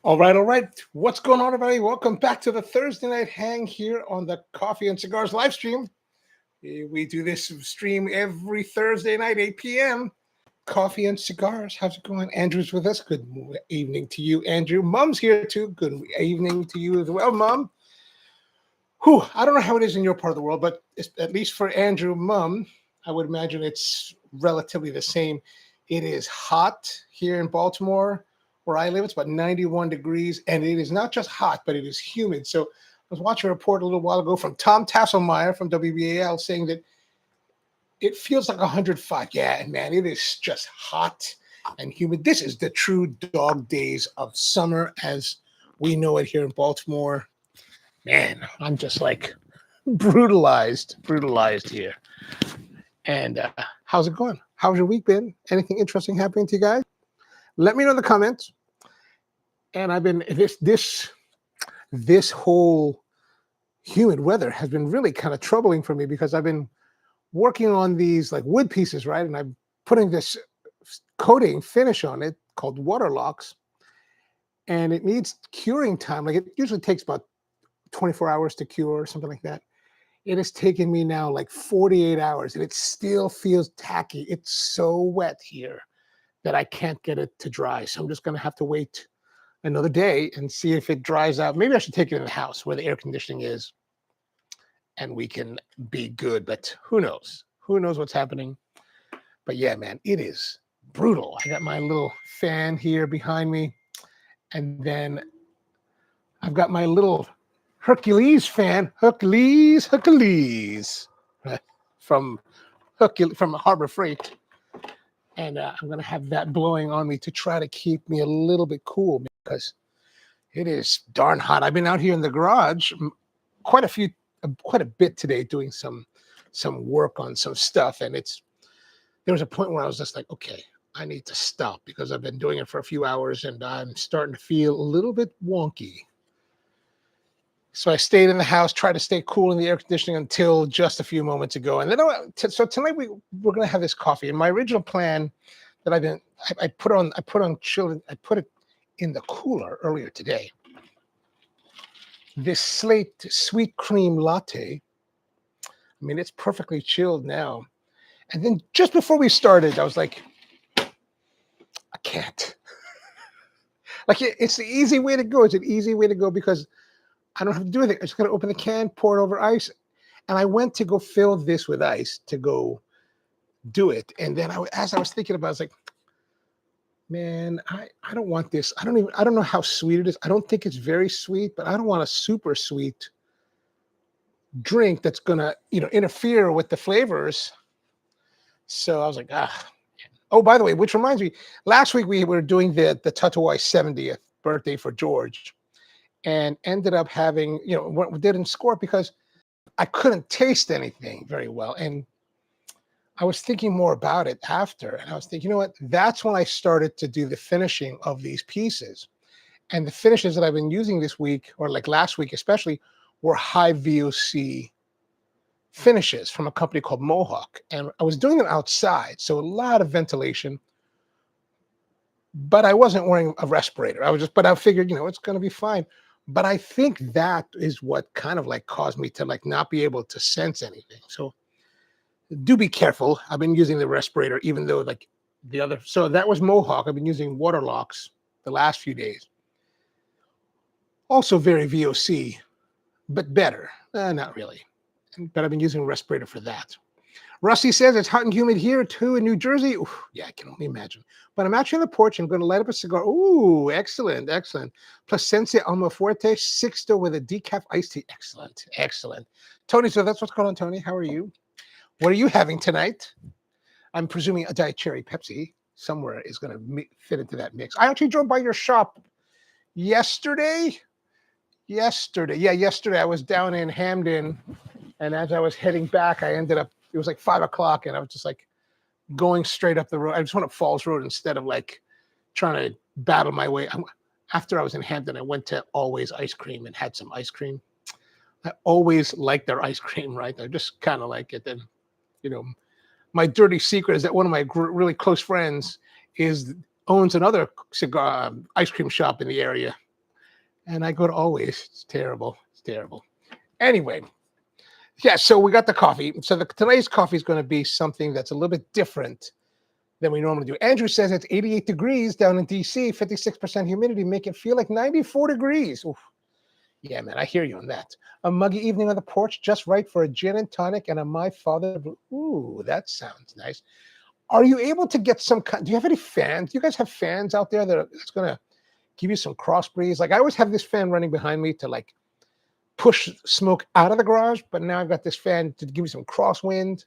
All right. What's going on, everybody? Welcome back to the Thursday night hang here on the Coffee and Cigars live stream. We do this stream every Thursday night, 8 p.m. Coffee and Cigars. How's it going? Andrew's with us. Good evening to you, Andrew. Mom's here too. Good evening to you as well, Mom. Whew, I don't know how it is in your part of the world, but at least for Andrew, Mom, I would imagine it's relatively the same. It is hot here in Baltimore, where I live. It's about 91 degrees, and it is not just hot, but it is humid. So I was watching a report a little while ago from Tom Tasselmeyer from WBAL saying that it feels like 105. Yeah, man, it is just hot and humid. This is the true dog days of summer as we know it here in Baltimore. Man, I'm just like brutalized here. And how's it going? How's your week been? Anything interesting happening to you guys? Let me know in the comments. And I've been this whole humid weather has been really kind of troubling for me because I've been working on these like wood pieces, right? And I'm putting this coating finish on it called water locks, and it needs curing time. Like it usually takes about 24 hours to cure or something like that. It has taken me now like 48 hours, and it still feels tacky. It's so wet here that I can't get it to dry. So I'm just going to have to wait another day and see if it dries out. Maybe I should take it in the house where the air conditioning is and we can be good, but who knows? Who knows what's happening? But yeah, man, it is brutal. I got my little fan here behind me, and then I've got my little Hercules fan, Hercules, from Harbor Freight. And I'm going to have that blowing on me to try to keep me a little bit cool because it is darn hot. I've been out here in the garage quite a bit today doing some work on some stuff. And there was a point where I was just like, okay, I need to stop because I've been doing it for a few hours and I'm starting to feel a little bit wonky. So I stayed in the house, tried to stay cool in the air conditioning until just a few moments ago. And then, so tonight we're going to have this coffee. And my original plan that I put it in the cooler earlier today. This Slate sweet cream latte. I mean, it's perfectly chilled now. And then just before we started, I was like, I can't. Like it's the easy way to go. It's an easy way to go because I don't have to do anything. I just got to open the can, pour it over ice. And I went to go fill this with ice to go do it. And then as I was thinking about it, I was like, man, I don't want this. I don't know how sweet it is. I don't think it's very sweet, but I don't want a super sweet drink that's going to, interfere with the flavors. So I was like, Oh, by the way, which reminds me, last week we were doing the Tatuai 70th birthday for George. And ended up having, didn't score because I couldn't taste anything very well. And I was thinking more about it after. And I was thinking, you know what? That's when I started to do the finishing of these pieces. And the finishes that I've been using this week, or like last week especially, were high VOC finishes from a company called Mohawk. And I was doing them outside. So a lot of ventilation. But I wasn't wearing a respirator. But I figured, it's going to be fine. But I think that is what kind of like caused me to like not be able to sense anything. So do be careful. I've been using the respirator, even though like so that was Mohawk. I've been using water locks the last few days. Also very VOC, but better. Not really. But I've been using a respirator for that. Rusty says it's hot and humid here too in New Jersey. Oof, yeah, I can only imagine. But I'm actually on the porch. I'm going to light up a cigar. Ooh, excellent. Plasencia Almafuerte, Sixto with a decaf iced tea. Excellent. Tony, so that's what's going on, Tony. How are you? What are you having tonight? I'm presuming a Diet Cherry Pepsi somewhere is going to fit into that mix. I actually drove by your shop yesterday. Yesterday I was down in Hamden, and as I was heading back, it was like 5 o'clock, and I was just like going straight up the road. I just went up Falls Road instead of like trying to battle my way. After I was in Hampton, I went to Always Ice Cream and had some ice cream. I always liked their ice cream, right? I just kind of like it. Then, my dirty secret is that one of my really close friends owns another cigar ice cream shop in the area. And I go to always. It's terrible. It's terrible. Anyway, yeah, so we got the coffee. So today's coffee is going to be something that's a little bit different than we normally do. Andrew says it's 88 degrees down in DC, 56% humidity, make it feel like 94 degrees. Oof. Yeah, man, I hear you on that. A muggy evening on the porch, just right for a gin and tonic and a My Father. Ooh, that sounds nice. Are you able to get some? Do you have any fans? Do you guys have fans out there that's going to give you some cross breeze? Like I always have this fan running behind me to like push smoke out of the garage, but now I've got this fan to give me some crosswind.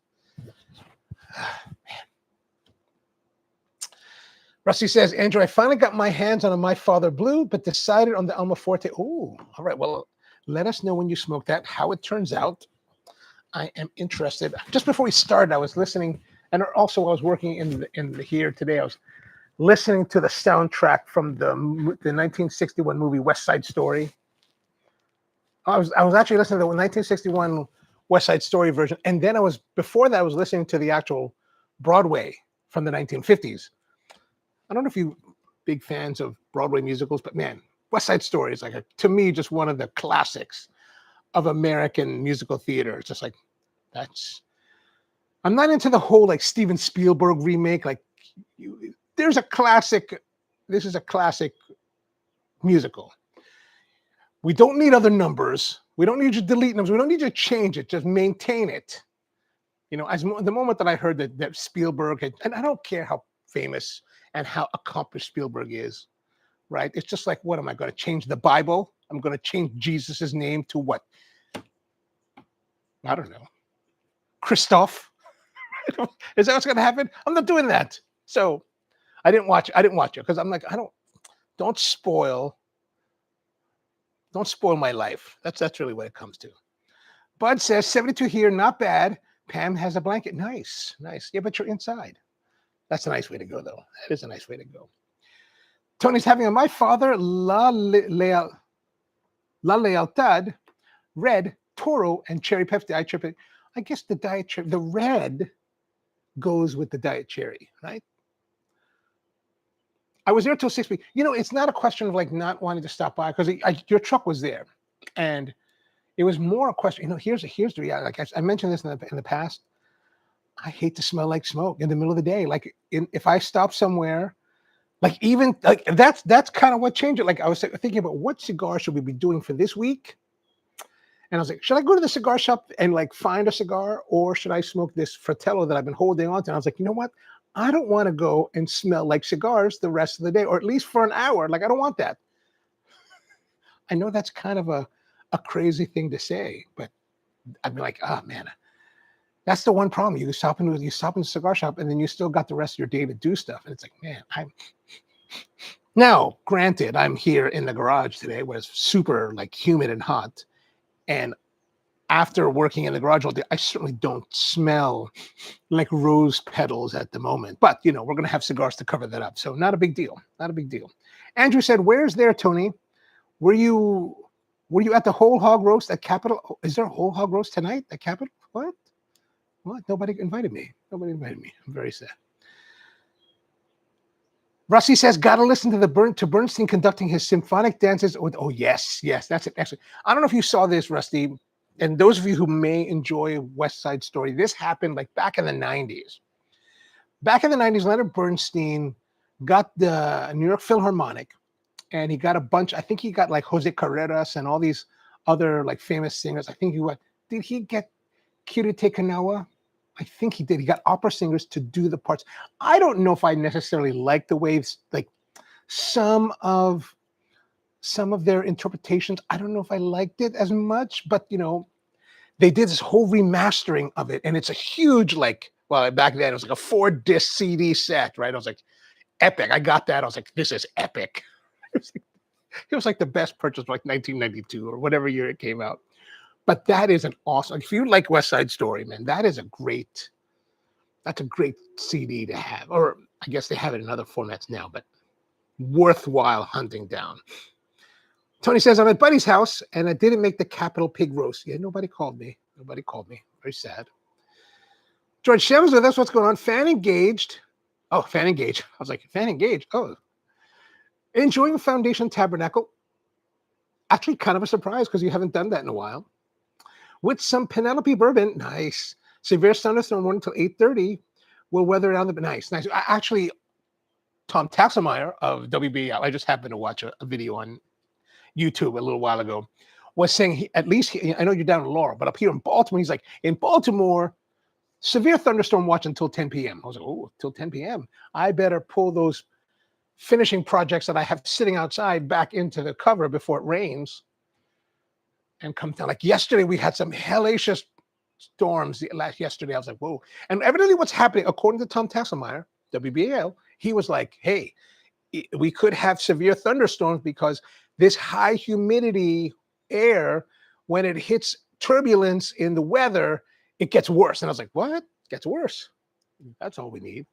Rusty says, Andrew, I finally got my hands on a My Father Blue, but decided on the Alma Forte. Oh, all right. Well, let us know when you smoke that, how it turns out. I am interested. Just before we started, I was listening, and also I was working in here today. I was listening to the soundtrack from the 1961 movie West Side Story. I was actually listening to the 1961 West Side Story version, and then before that I was listening to the actual Broadway from the 1950s. I don't know if you big fans of Broadway musicals, but man, West Side Story is like to me just one of the classics of American musical theater. It's just like I'm not into the whole like Steven Spielberg remake. Like there's a classic. This is a classic musical. We don't need other numbers. We don't need you to delete numbers. We don't need you to change it. Just maintain it. You know, the moment that I heard that Spielberg and I don't care how famous and how accomplished Spielberg is, right? It's just like, what am I going to change the Bible? I'm going to change Jesus's name to what? I don't know. Christoph. Is that what's going to happen? I'm not doing that. So I didn't watch it because I'm like, don't spoil my life. That's really what it comes to. Bud says 72 here, not bad. Pam has a blanket. Nice. Yeah, but you're inside. That's a nice way to go, though. That is a nice way to go. Tony's having a My Father La Lealtad, red, Toro, and cherry Pepsi. I guess the diet cherry, the red goes with the diet cherry, right? I was there till 6 p.m. You know, it's not a question of like not wanting to stop by because your truck was there, and it was more a question. You know, here's the reality. Like I mentioned this in the past. I hate to smell like smoke in the middle of the day. Like if I stop somewhere, like even like that's kind of what changed it. Like I was thinking about what cigar should we be doing for this week, and I was like, should I go to the cigar shop and like find a cigar, or should I smoke this Fratello that I've been holding on to? And I was like, you know what? I don't want to go and smell like cigars the rest of the day, or at least for an hour. Like I don't want that. I know that's kind of a crazy thing to say, but I'd be like, oh man. That's the one problem. You stop in the cigar shop, and then you still got the rest of your day to do stuff. And it's like, man, now, granted, I'm here in the garage today where it's super like humid and hot. And after working in the garage all day, I certainly don't smell like rose petals at the moment. But you know, we're gonna have cigars to cover that up. So not a big deal. Not a big deal. Andrew said, where's there, Tony? Were you at the whole hog roast at Capitol? Is there a whole hog roast tonight at Capitol? What? Nobody invited me. I'm very sad. Rusty says, gotta listen to Bernstein conducting his symphonic dances. Oh, yes, that's it. Actually, I don't know if you saw this, Rusty, and those of you who may enjoy West Side Story, this happened like back in the 90s. Back in the 90s, Leonard Bernstein got the New York Philharmonic, and he got a bunch. I think he got like Jose Carreras and all these other like famous singers. I think did he get Kirite Kanawa? I think he did. He got opera singers to do the parts. I don't know if I necessarily like the waves, like some of their interpretations. I don't know if I liked it as much, but you know, they did this whole remastering of it, and it's a huge like. Well, back then it was like a 4-disc CD set, right? I was like, epic. I got that. I was like, this is epic. It was like the best purchase, like 1992 or whatever year it came out. But that is an awesome. If you like West Side Story, man, that's a great CD to have. Or I guess they have it in other formats now, but worthwhile hunting down. Tony says, I'm at Buddy's house and I didn't make the Capitol pig roast. Yeah, nobody called me. Very sad. George Shev's with us. What's going on? Fan engaged. Oh, fan engaged. I was like, fan engaged. Oh. Enjoying Foundation Tabernacle. Actually, kind of a surprise because you haven't done that in a while. With some Penelope bourbon, nice. Severe thunderstorm morning until 8:30. We'll weather down the nice. Actually, Tom Tasselmeyer of WBL, I just happened to watch a video on YouTube a little while ago, was saying I know you're down in Laurel, but up here in Baltimore, he's like, in Baltimore, severe thunderstorm watch until 10 p.m. I was like, oh, till 10 p.m. I better pull those finishing projects that I have sitting outside back into the cover before it rains and come down. Like yesterday, we had some hellacious storms yesterday. I was like, whoa. And evidently what's happening, according to Tom Tasselmeyer, WBAL, he was like, hey, we could have severe thunderstorms because this high humidity air, when it hits turbulence in the weather, it gets worse. And I was like, what? It gets worse. That's all we need.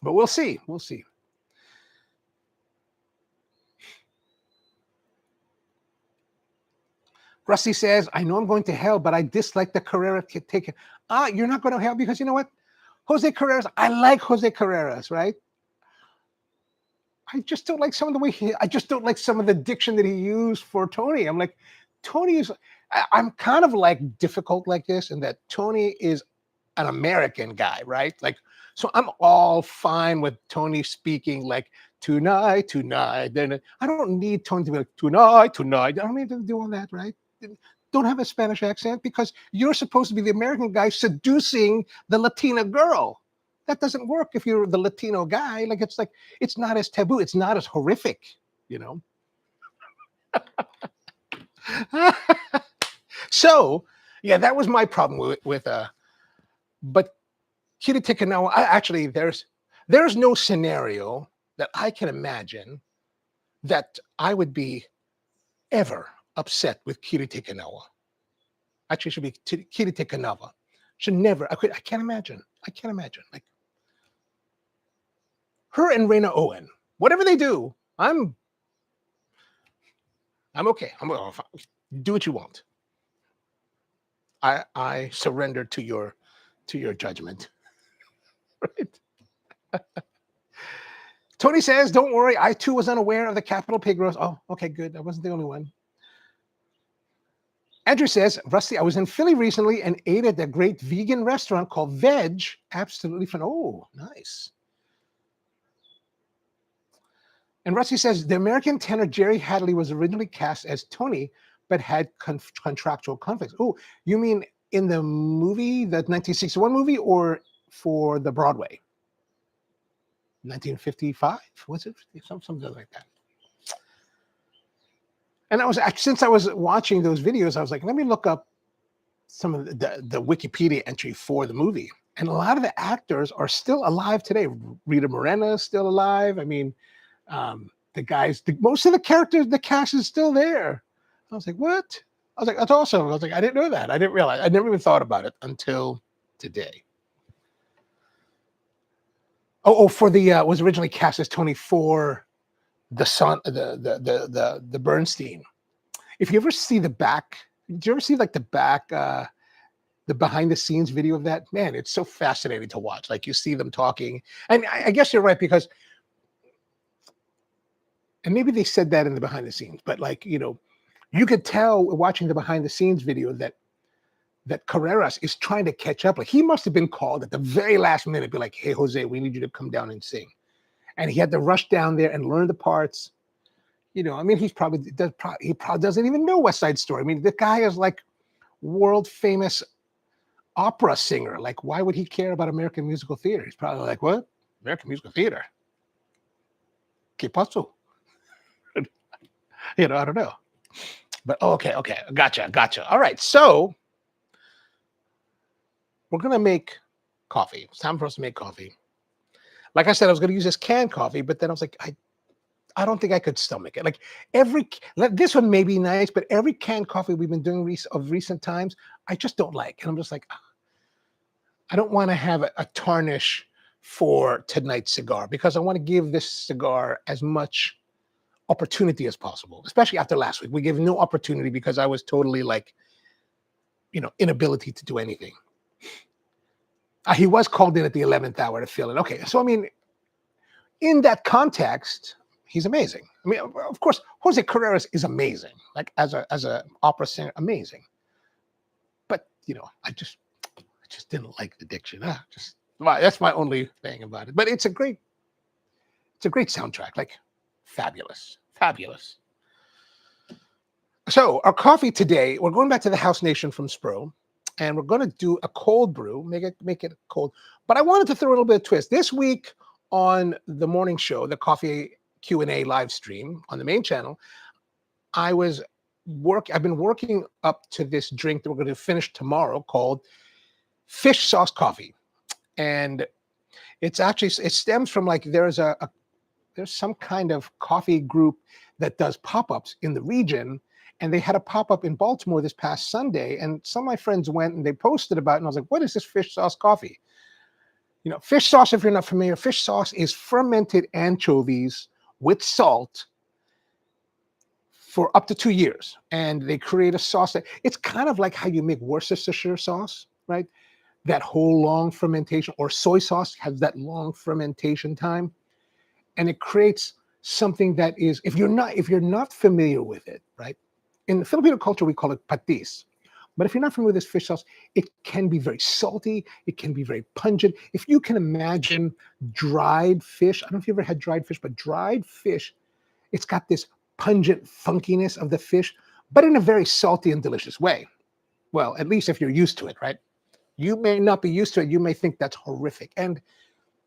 But we'll see. We'll see. Rusty says, I know I'm going to hell, but I dislike the Carrera ticket. You're not going to hell because you know what? Jose Carreras, I like Jose Carreras, right? I just don't like some of the way I just don't like some of the diction that he used for Tony. I'm like, Tony is, I'm kind of like difficult like this, and that Tony is an American guy, right? Like, so I'm all fine with Tony speaking like tonight. Then I don't need Tony to be like tonight. I don't need to do all that, right? Don't have a Spanish accent because you're supposed to be the American guy seducing the Latina girl. That doesn't work if you're the Latino guy. Like, it's not as taboo. It's not as horrific, you know? So, yeah, that was my problem with but Kitty Tikanawa, actually, there's no scenario that I can imagine that I would be ever upset with Kitty Tikanawa. Actually, it should be Kitty Tikanawa. Should never, I can't imagine. Like, her and Raina Owen, whatever they do, I'm okay. Do what you want. I surrender to your judgment. Right? Tony says, don't worry. I too was unaware of the Capital Pig roast. Oh, okay, good. I wasn't the only one. Andrew says, Rusty, I was in Philly recently and ate at a great vegan restaurant called Veg. Absolutely fun. Oh, nice. And Rusty says, the American tenor Jerry Hadley was originally cast as Tony, but had contractual conflicts. Oh, you mean in the movie, the 1961 movie, or for the Broadway? 1955? Was it? Something like that. And since I was watching those videos, I was like, let me look up some of the Wikipedia entry for the movie. And a lot of the actors are still alive today. Rita Moreno is still alive. I mean, the guys, most of the characters, the cast is still there. I was like, what? I was like, that's awesome. I was like, I didn't know that. I didn't realize. I never even thought about it until today. For the was originally cast as Tony for the son, the Bernstein. If you ever see the back, did you ever see like the back, the behind the scenes video of that? Man, it's so fascinating to watch. Like you see them talking, and I guess you're right because, and maybe they said that in the behind the scenes, but like, you know, you could tell watching the behind the scenes video that Carreras is trying to catch up. Like he must have been called at the very last minute, be like, hey, Jose, we need you to come down and sing. And he had to rush down there and learn the parts. You know, I mean, he probably doesn't even know West Side Story. I mean, the guy is like world famous opera singer. Like, why would he care about American musical theater? He's probably like, what? American musical theater? ¿Qué pasó? You know, I don't know. But okay. Gotcha. All right, so we're going to make coffee. It's time for us to make coffee. Like I said, I was going to use this canned coffee, but then I was like, I don't think I could stomach it. Like this one may be nice, but every canned coffee we've been doing of recent times, I just don't like. And I'm just like, I don't want to have a tarnish for tonight's cigar because I want to give this cigar as much opportunity as possible, especially after last week. We gave no opportunity because I was totally like, you know, inability to do anything. He was called in at the 11th hour to fill in. Okay, so I mean, in that context, he's amazing. I mean, of course, Jose Carreras is amazing, like as a opera singer, amazing. But I just didn't like the diction. That's my only thing about it. But it's a great soundtrack, like fabulous, fabulous. So our coffee today, we're going back to the House Nation from Spro, and we're going to do a cold brew, make it cold. But I wanted to throw a little bit of twist this week on the morning show, the Coffee Q&A live stream on the main channel. I've been working up to this drink that we're going to finish tomorrow called fish sauce coffee, and it stems from like there's some kind of coffee group that does pop-ups in the region, and they had a pop-up in Baltimore this past Sunday, and some of my friends went and they posted about it, and I was like, what is this fish sauce coffee? Fish sauce, if you're not familiar, fish sauce is fermented anchovies with salt for up to 2 years, and they create a sauce it's kind of like how you make Worcestershire sauce, right? That whole long fermentation, or soy sauce has that long fermentation time, and it creates something that is, if you're not familiar with it, right? In the Filipino culture, we call it patis. But if you're not familiar with this fish sauce, it can be very salty. It can be very pungent. If you can imagine dried fish, I don't know if you ever had dried fish, but dried fish, it's got this pungent funkiness of the fish, but in a very salty and delicious way. Well, at least if you're used to it, right? You may not be used to it. You may think that's horrific. And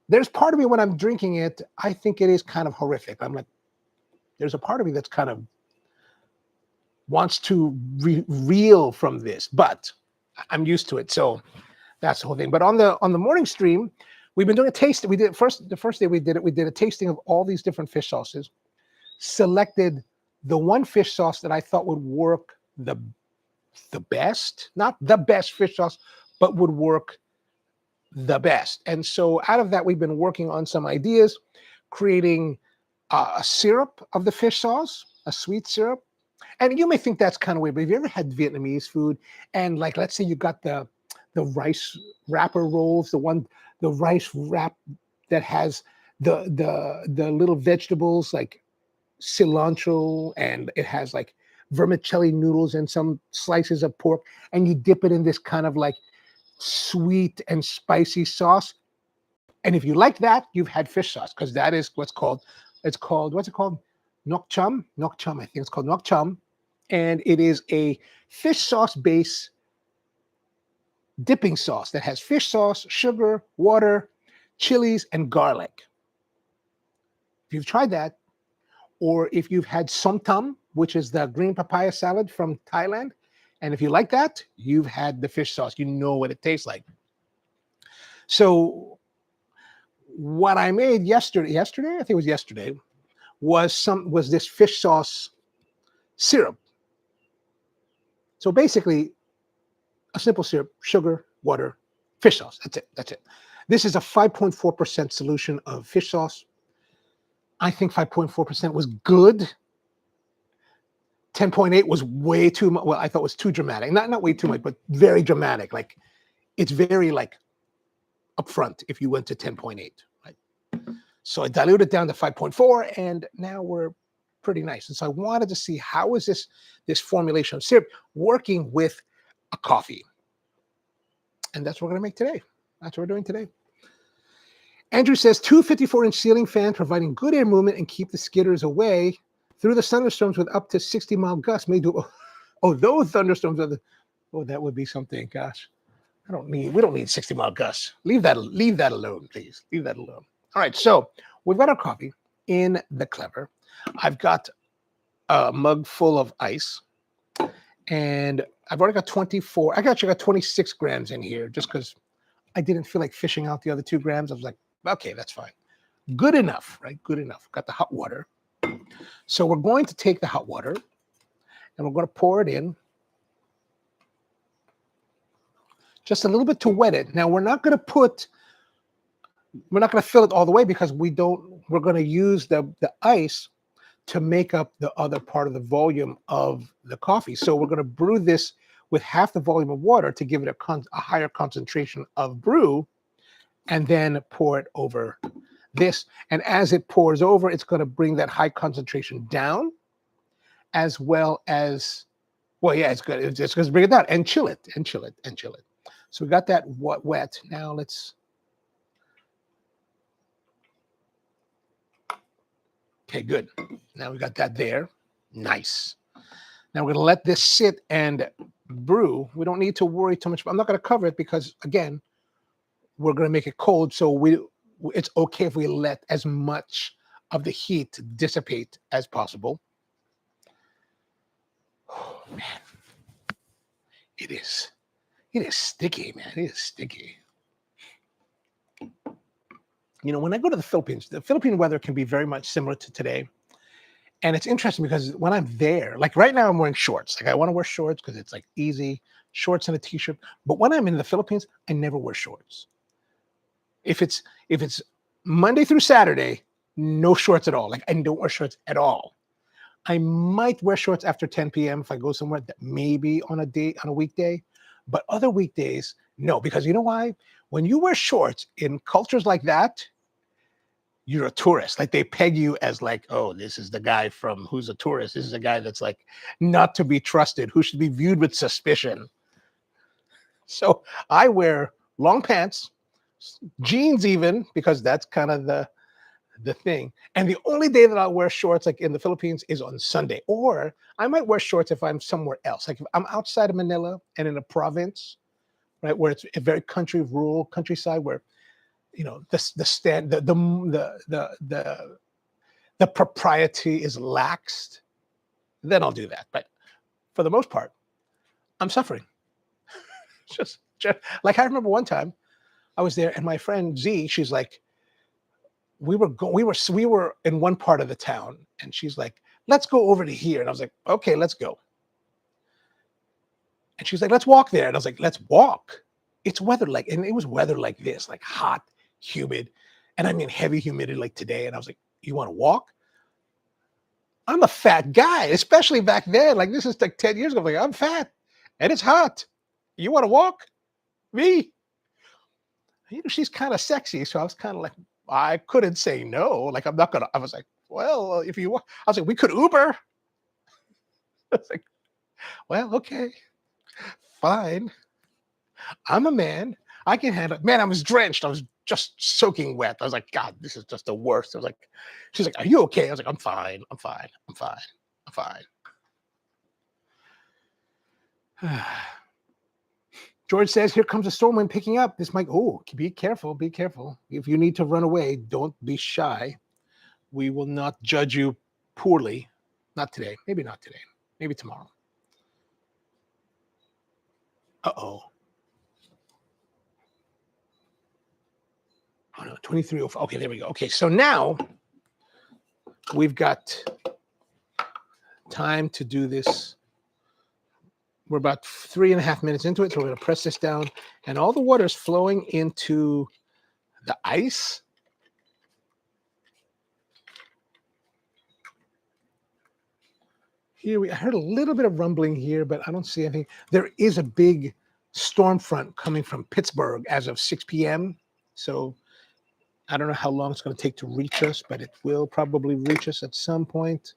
there's part of me when I'm drinking it, I think it is kind of horrific. I'm like, there's a part of me that's kind of wants to reel from this, but I'm used to it. So that's the whole thing. But on the morning stream, we've been doing a taste. We did the first day we did a tasting of all these different fish sauces, selected the one fish sauce that I thought would work the best, not the best fish sauce, but would work the best. And so out of that, we've been working on some ideas, creating a syrup of the fish sauce, a sweet syrup. And you may think that's kind of weird, but have you ever had Vietnamese food? And like, let's say you got the rice wrapper rolls, the rice wrap that has the little vegetables like cilantro, and it has like vermicelli noodles and some slices of pork, and you dip it in this kind of like sweet and spicy sauce. And if you like that, you've had fish sauce, because that is what's it called nok chum, I think it's called nok chum, and it is a fish sauce base dipping sauce that has fish sauce, sugar, water, chilies, and garlic. If you've tried that, or if you've had som tam, which is the green papaya salad from Thailand, and if you like that, you've had the fish sauce. You know what it tastes like. So what I made yesterday, I think it was yesterday, was this fish sauce syrup. So basically, a simple syrup, sugar, water, fish sauce. That's it. This is a 5.4% solution of fish sauce. I think 5.4% was good. 10.8 was way too much. Well, I thought it was too dramatic. Not way too much, but very dramatic. Like, it's very like upfront if you went to 10.8, right? So I diluted down to 5.4, and now we're pretty nice. And so I wanted to see how is this formulation of syrup working with a coffee. And that's what we're going to make today. That's what we're doing today. Andrew says, 2 54-inch ceiling fans providing good air movement and keep the skitters away through the thunderstorms with up to 60-mile gusts may do. Oh, those thunderstorms are that would be something. Gosh, we don't need 60-mile gusts. Leave that alone, please. Leave that alone. All right, so we've got our coffee in the Clever. I've got a mug full of ice, and I've already got 24. I actually got 26 grams in here just because I didn't feel like fishing out the other 2 grams. I was like, okay, that's fine. Good enough, right? Good enough. Got the hot water. So we're going to take the hot water and we're going to pour it in just a little bit to wet it. Now we're not going to fill it all the way because we're going to use the ice to make up the other part of the volume of the coffee. So we're going to brew this with half the volume of water to give it a higher concentration of brew, and then pour it over this. And as it pours over, it's going to bring that high concentration down, as well as, well, yeah, it's good. It's just going to bring it down and chill it and chill it and chill it. So we got that wet. Now let's, okay, good. Now we got that there. Nice. Now we're going to let this sit and brew. We don't need to worry too much. I'm not going to cover it because, again, we're going to make it cold. So it's okay if we let as much of the heat dissipate as possible. Oh, man. It is sticky, man. It is sticky. You know, when I go to the Philippine weather can be very much similar to today. And it's interesting because when I'm there, like right now I'm wearing shorts. Like I want to wear shorts because it's like easy, shorts and a t-shirt. But when I'm in the Philippines, I never wear shorts. If it's Monday through Saturday, no shorts at all. Like I don't wear shorts at all. I might wear shorts after 10 p.m. if I go somewhere that maybe on a weekday, but other weekdays, no, because you know why? When you wear shorts in cultures like that, you're a tourist. Like they peg you as like, oh, this is the guy from who's a tourist. This is a guy that's like not to be trusted, who should be viewed with suspicion. So I wear long pants, jeans even, because that's kind of the thing. And the only day that I'll wear shorts, like in the Philippines, is on Sunday. Or I might wear shorts if I'm somewhere else. Like if I'm outside of Manila and in a province, right, where it's a very rural countryside, where you know the propriety is laxed, then I'll do that. But for the most part, I'm suffering. just like I remember one time I was there, and my friend Z, she's like, we were in one part of the town, and she's like, let's go over to here. And I was like, okay, let's go. And she's like, let's walk there. And I was like, let's walk. It's weather like, and it was weather like this, like hot, humid, and I mean heavy humidity like today. And I was like, you want to walk? I'm a fat guy, especially back then. Like this is like 10 years ago. I'm like, I'm fat and it's hot. You want to walk? Me? You know, she's kind of sexy. So I was kind of like, I couldn't say no. Like, I'm not going to, I was like, well, if you want, I was like, we could Uber. I was like, well, okay, fine. I'm a man. I can handle it. Man, I was drenched. I was just soaking wet. I was like, God, this is just the worst. I was like, she's like, are you okay? I was like, I'm fine. I'm fine. I'm fine. I'm fine. George says, here comes a storm wind picking up. This might, oh, be careful. Be careful. If you need to run away, don't be shy. We will not judge you poorly. Not today. Maybe not today. Maybe tomorrow. Uh-oh. Oh, no, 2305. Okay, there we go. Okay, so now we've got time to do this. We're about 3.5 minutes into it, so we're going to press this down, and all the water is flowing into the ice. Here, I heard a little bit of rumbling here, but I don't see anything. There is a big storm front coming from Pittsburgh as of 6 p.m., so I don't know how long it's going to take to reach us, but it will probably reach us at some point.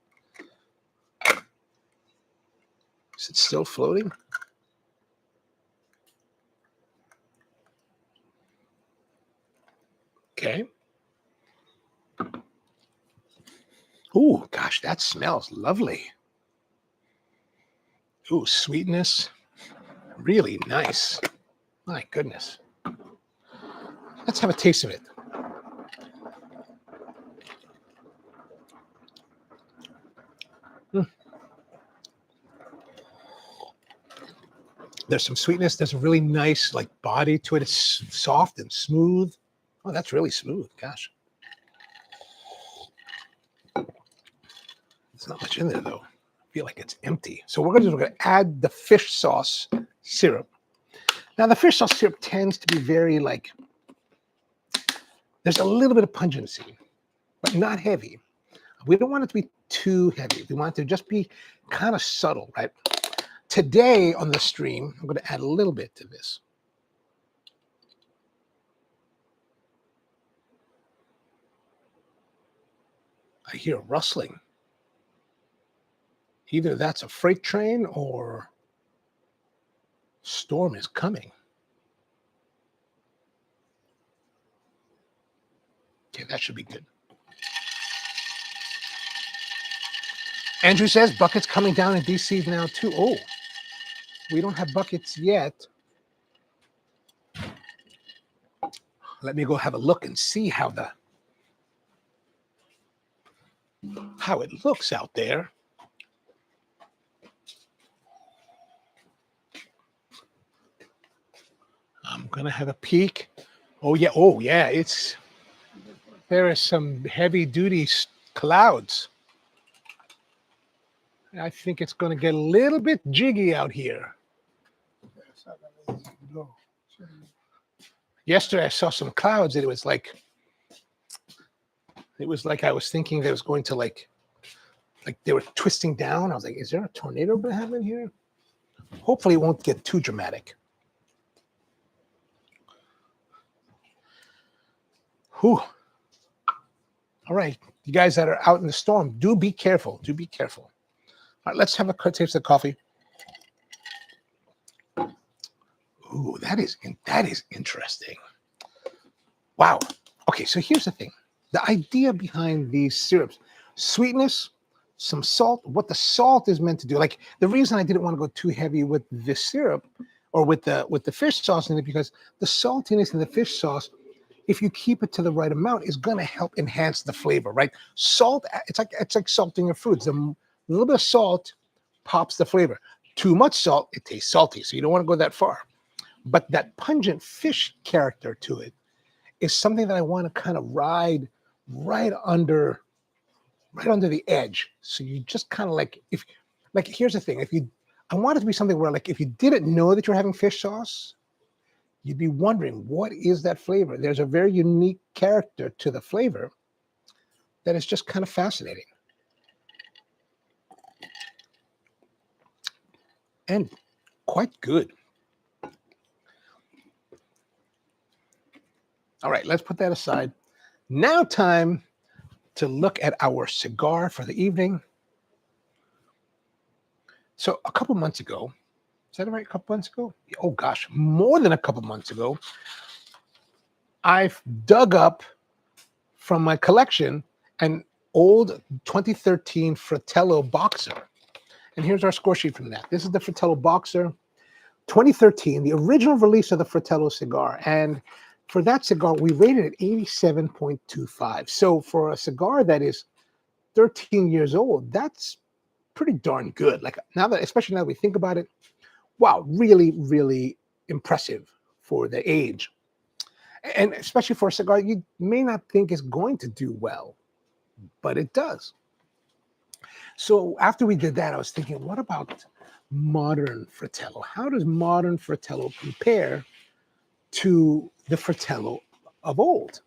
Is it still floating? Okay. Ooh, gosh, that smells lovely. Ooh, sweetness. Really nice. My goodness. Let's have a taste of it. There's some sweetness. There's a really nice like body to it. It's soft and smooth. Oh, that's really smooth. Gosh. There's not much in there though. I feel like it's empty. So we're going to add the fish sauce syrup. Now the fish sauce syrup tends to be very like, there's a little bit of pungency, but not heavy. We don't want it to be too heavy. We want it to just be kind of subtle, right? Today on the stream, I'm going to add a little bit to this. I hear rustling. Either that's a freight train or storm is coming. Okay, that should be good. Andrew says buckets coming down in DC now too. Oh, we don't have buckets yet. Let me go have a look and see how it looks out there. I'm gonna have a peek. Oh yeah, there is some heavy duty clouds. I think it's gonna get a little bit jiggy out here. Yesterday I saw some clouds and it was like I was thinking that it was going to like they were twisting down. I was like, is there a tornado gonna happen here? Hopefully it won't get too dramatic. Whew. All right, you guys that are out in the storm, do be careful. Do be careful. All right, let's have a taste of coffee. Ooh, that is interesting. Wow. Okay, so here's the thing. The idea behind these syrups, sweetness, some salt, what the salt is meant to do. Like the reason I didn't want to go too heavy with this syrup or with the fish sauce in it, because the saltiness in the fish sauce, if you keep it to the right amount, is going to help enhance the flavor, right? Salt, it's like salting your foods. A little bit of salt pops the flavor. Too much salt, it tastes salty, so you don't want to go that far. But that pungent fish character to it is something that I want to kind of ride right under the edge. So you just kind of here's the thing. I want it to be something where like if you didn't know that you're having fish sauce, you'd be wondering, what is that flavor? There's a very unique character to the flavor that is just kind of fascinating. And quite good. All right, let's put that aside. Now time to look at our cigar for the evening. So a couple months ago, is that right? A couple months ago? Oh gosh, more than a couple months ago, I've dug up from my collection an old 2013 Fratello Boxer. And here's our score sheet from that. This is the Fratello Boxer, 2013, the original release of the Fratello cigar. And for that cigar, we rated it 87.25. So for a cigar that is 13 years old, that's pretty darn good. Like especially now that we think about it, wow, really, really impressive for the age. And especially for a cigar you may not think is going to do well, but it does. So after we did that, I was thinking, what about modern Fratello? How does modern Fratello compare to the Fratello of old?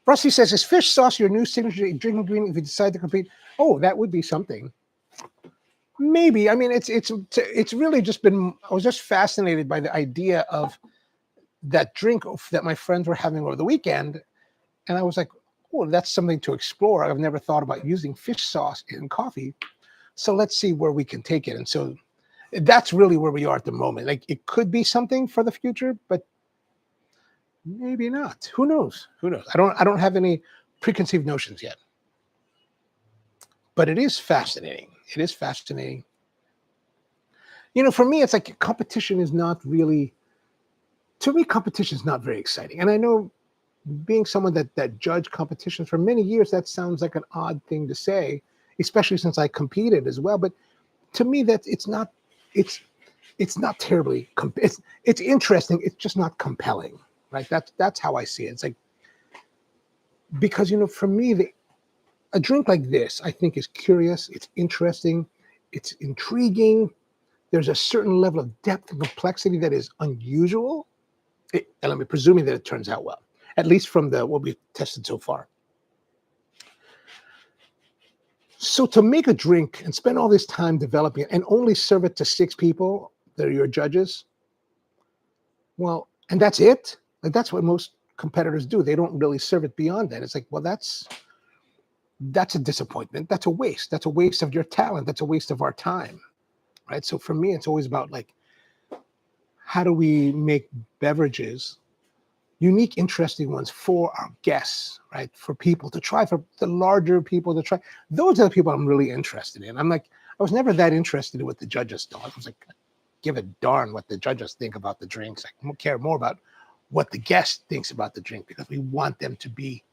Rusty says, is fish sauce your new signature drinking ingredient if you decide to compete? Oh, that would be something. Maybe. I mean, it's really just been, I was just fascinated by the idea of that drink that my friends were having over the weekend. And I was like, oh, that's something to explore. I've never thought about using fish sauce in coffee. So let's see where we can take it. And so that's really where we are at the moment. Like it could be something for the future, but maybe not. Who knows? Who knows? I don't have any preconceived notions yet. But it is fascinating. It is fascinating. You know, for me, it's like competition is not really, to me, competition is not very exciting. And I know being someone that judged competitions for many years, that sounds like an odd thing to say, especially since I competed as well. But to me, it's not terribly, it's interesting. It's just not compelling, right? That's how I see it. It's like, because, you know, for me, a drink like this, I think, is curious. It's interesting. It's intriguing. There's a certain level of depth and complexity that is unusual. And I'm presuming that it turns out well, at least from what we've tested so far. So to make a drink and spend all this time developing it and only serve it to 6 people that are your judges, well, and that's it. Like that's what most competitors do. They don't really serve it beyond that. It's like, well, that's that's a disappointment. That's a waste. That's a waste of your talent. That's a waste of our time, right? So for me, it's always about like, how do we make beverages, unique, interesting ones for our guests, right? For people to try, for the larger people to try. Those are the people I'm really interested in. I'm like, I was never that interested in what the judges thought. I was like, give a darn what the judges think about the drinks. I care more about what the guest thinks about the drink, because we want them to be,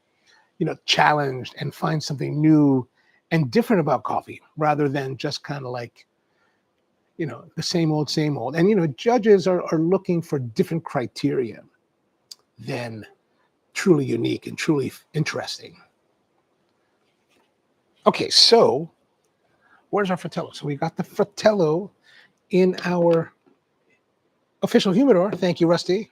challenged and find something new and different about coffee, rather than just kind of like, the same old, same old. And, judges are looking for different criteria than truly unique and truly interesting. Okay, so where's our Fratello? So we got the Fratello in our official humidor. Thank you, Rusty.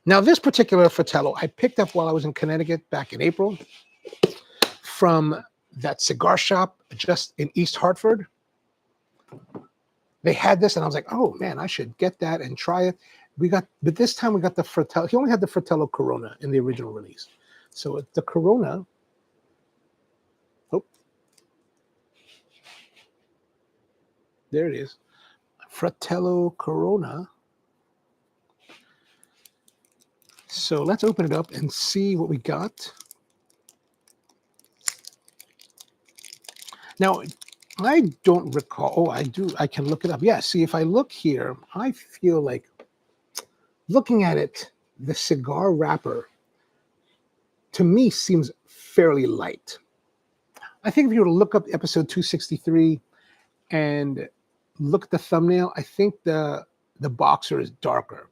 Now, this particular Fratello I picked up while I was in Connecticut back in April from that cigar shop just in East Hartford. They had this, and I was like, oh man, I should get that and try it. But this time we got the Fratello. He only had the Fratello Corona in the original release. So it's the Corona. Oh, there it is. Fratello Corona. So let's open it up and see what we got. Now, I don't recall. Oh, I do. I can look it up. Yeah, see, if I look here, I feel like looking at it, the cigar wrapper, to me, seems fairly light. I think if you were to look up episode 263 and look at the thumbnail, I think the boxer is darker.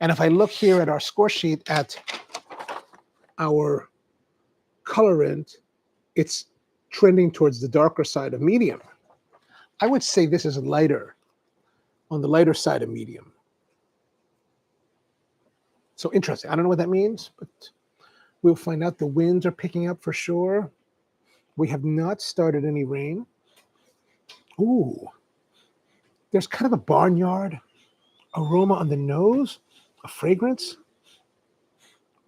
And if I look here at our score sheet at our colorant, it's trending towards the darker side of medium. I would say this is lighter, on the lighter side of medium. So interesting. I don't know what that means, but we'll find out. The winds are picking up for sure. We have not started any rain. Ooh, there's kind of a barnyard aroma on the nose, a fragrance.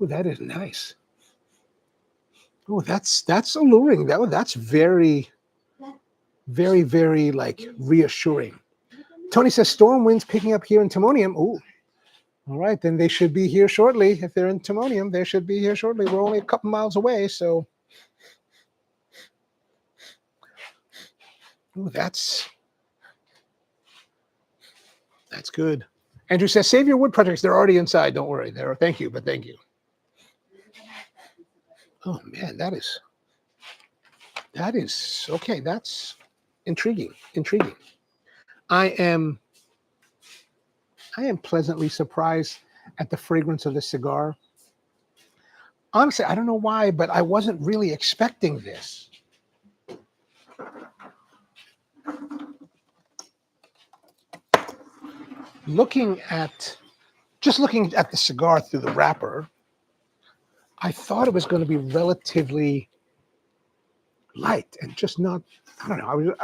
Oh, that is nice. Oh, that's alluring. That's very, very, very like reassuring. Tony says storm winds picking up here in Timonium. Oh, all right, then they should be here shortly. If they're in Timonium, they should be here shortly. We're only a couple miles away, so. Oh, that's good. Andrew says, save your wood projects. They're already inside. Don't worry. Thank you, but thank you. Oh man, that is okay. That's intriguing. I am pleasantly surprised at the fragrance of the cigar. Honestly, I don't know why, but I wasn't really expecting this. Looking at the cigar through the wrapper, I thought it was going to be relatively light and just not, I don't know.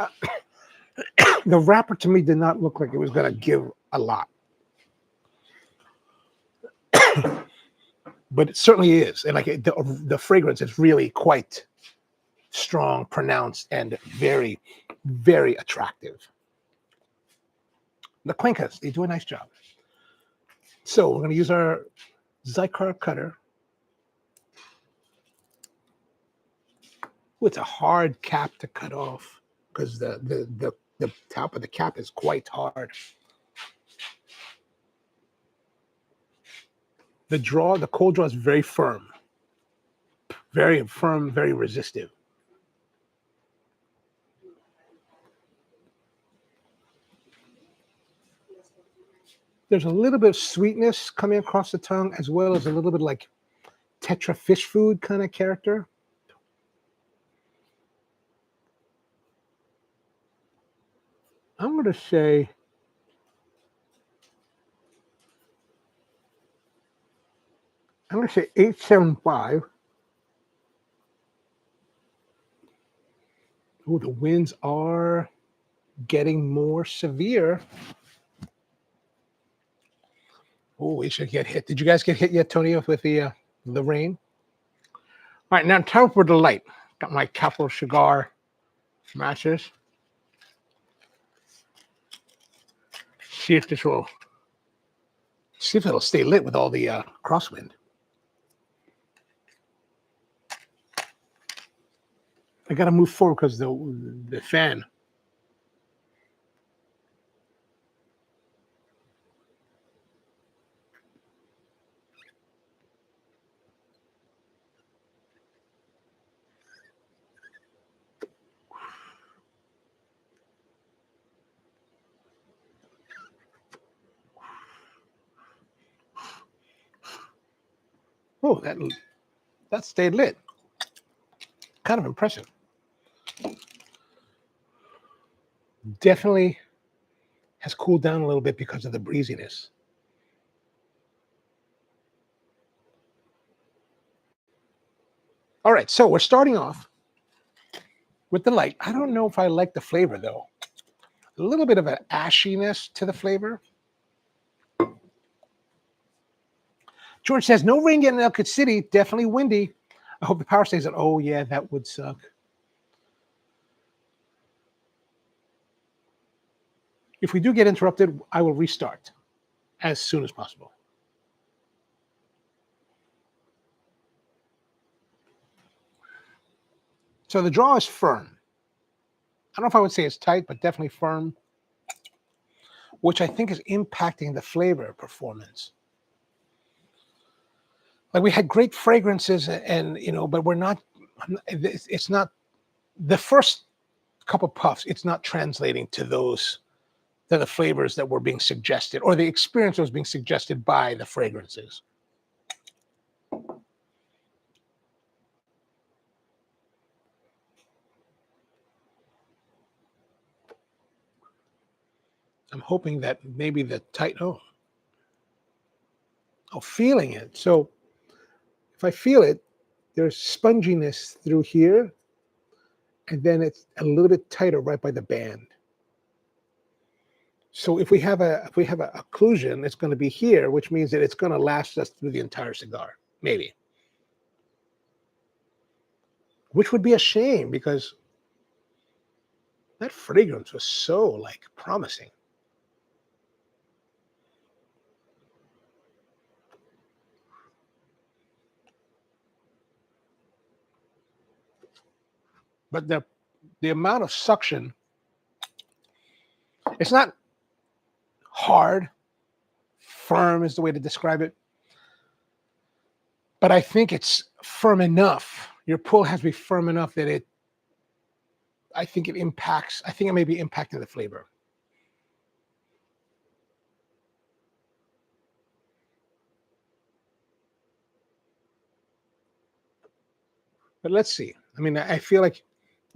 The wrapper to me did not look like it was going to give a lot. But it certainly is. And like the fragrance is really quite strong, pronounced, and very, very attractive. The Cuencas, they do a nice job. So we're going to use our Cigar cutter. Ooh, it's a hard cap to cut off because the top of the cap is quite hard. The cold draw is very firm, very resistive. There's a little bit of sweetness coming across the tongue, as well as a little bit like Tetra fish food kind of character. I'm going to say I'm going to say 875. Oh, the winds are getting more severe. Oh, we should get hit. Did you guys get hit yet, Tony, with the rain? All right, now time for the light. Got my Capital Cigar matches. See if this will, see if it'll stay lit with all the crosswind. I got to move forward because the fan. Oh, that stayed lit. Kind of impressive. Definitely has cooled down a little bit because of the breeziness. All right, so we're starting off with the light. I don't know if I like the flavor though. A little bit of an ashiness to the flavor. George says, no rain yet in Ellicott City. Definitely windy. I hope the power stays on. Oh, yeah, that would suck. If we do get interrupted, I will restart as soon as possible. So the draw is firm. I don't know if I would say it's tight, but definitely firm, which I think is impacting the flavor performance. Like we had great fragrances and but we're not, it's not, the first couple puffs, it's not translating to the flavors that were being suggested or the experience that was being suggested by the fragrances. I'm hoping that maybe the tight, feeling it. So if I feel it, there's sponginess through here, and then it's a little bit tighter right by the band. So if we have a occlusion, it's going to be here, which means that it's going to last us through the entire cigar, maybe. Which would be a shame because that fragrance was so like promising. But the amount of suction, it's not hard, firm is the way to describe it. But I think it's firm enough. Your pull has to be firm enough that I think it may be impacting the flavor. But let's see. I mean, I feel like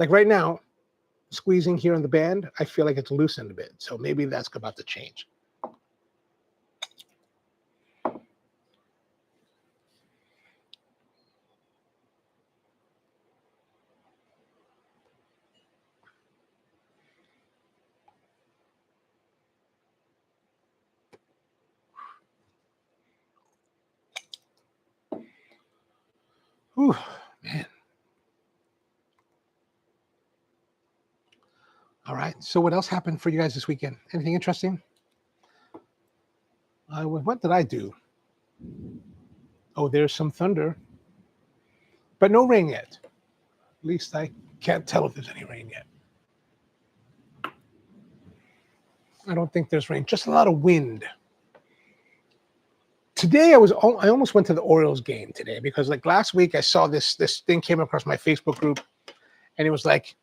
right now, squeezing here on the band, I feel like it's loosened a bit. So maybe that's about to change. Ooh, man. All right. So what else happened for you guys this weekend? Anything interesting? What did I do? Oh, there's some thunder, but no rain yet. At least I can't tell if there's any rain yet. I don't think there's rain. Just a lot of wind. Today I almost went to the Orioles game today because like last week I saw this thing came across my Facebook group, and it was like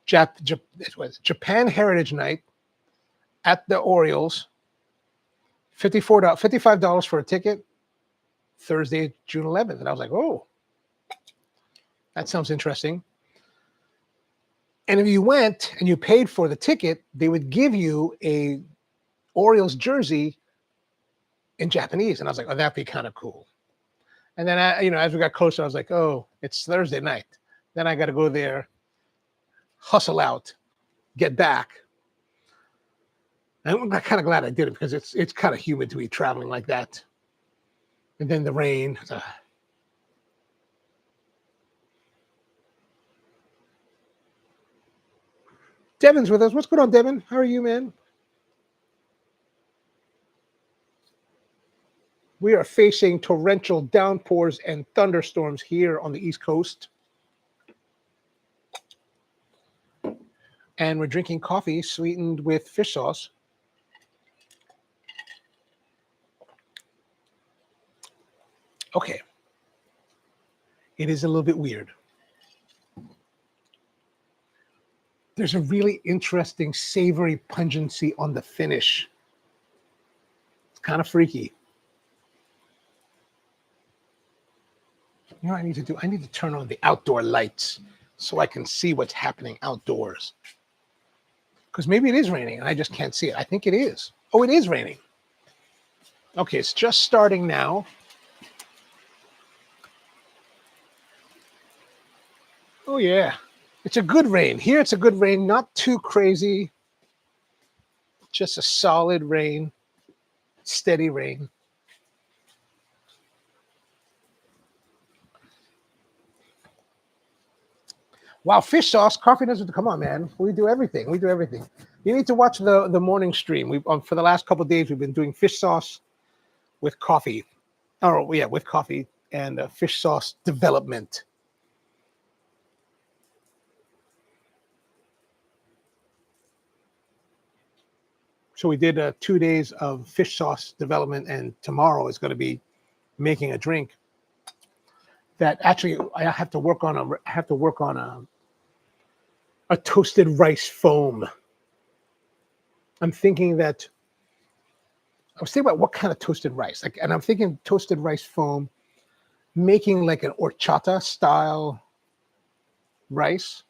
it was Japan Heritage Night at the Orioles. $55 for a ticket. Thursday, June 11th, and I was like, oh, that sounds interesting. And if you went and you paid for the ticket, they would give you a Orioles jersey in Japanese, and I was like, oh, that'd be kind of cool. And then as we got closer, I was like, oh, it's Thursday night. Then I got to go there, hustle out, get back. And I'm kind of glad I did it because it's kind of humid to be traveling like that. And then the rain. Devin's with us. What's going on, Devin? How are you, man? We are facing torrential downpours and thunderstorms here on the East Coast. And we're drinking coffee sweetened with fish sauce. Okay. It is a little bit weird. There's a really interesting savory pungency on the finish. It's kind of freaky. You know what I need to do? I need to turn on the outdoor lights so I can see what's happening outdoors. Because maybe it is raining and I just can't see it. I think it is. Oh, it is raining. Okay, it's just starting now. Oh, yeah. It's a good rain. Here it's a good rain, not too crazy. Just a solid rain, steady rain. Wow, fish sauce, coffee doesn't come on, man. We do everything. We do everything. You need to watch the morning stream. We for the last couple of days we've been doing fish sauce with coffee. Oh yeah, with coffee and fish sauce development. So we did 2 days of fish sauce development, and tomorrow is going to be making a drink that actually I have to work on a toasted rice foam. I'm thinking that I was thinking about what kind of toasted rice, and I'm thinking toasted rice foam, making like an horchata style rice.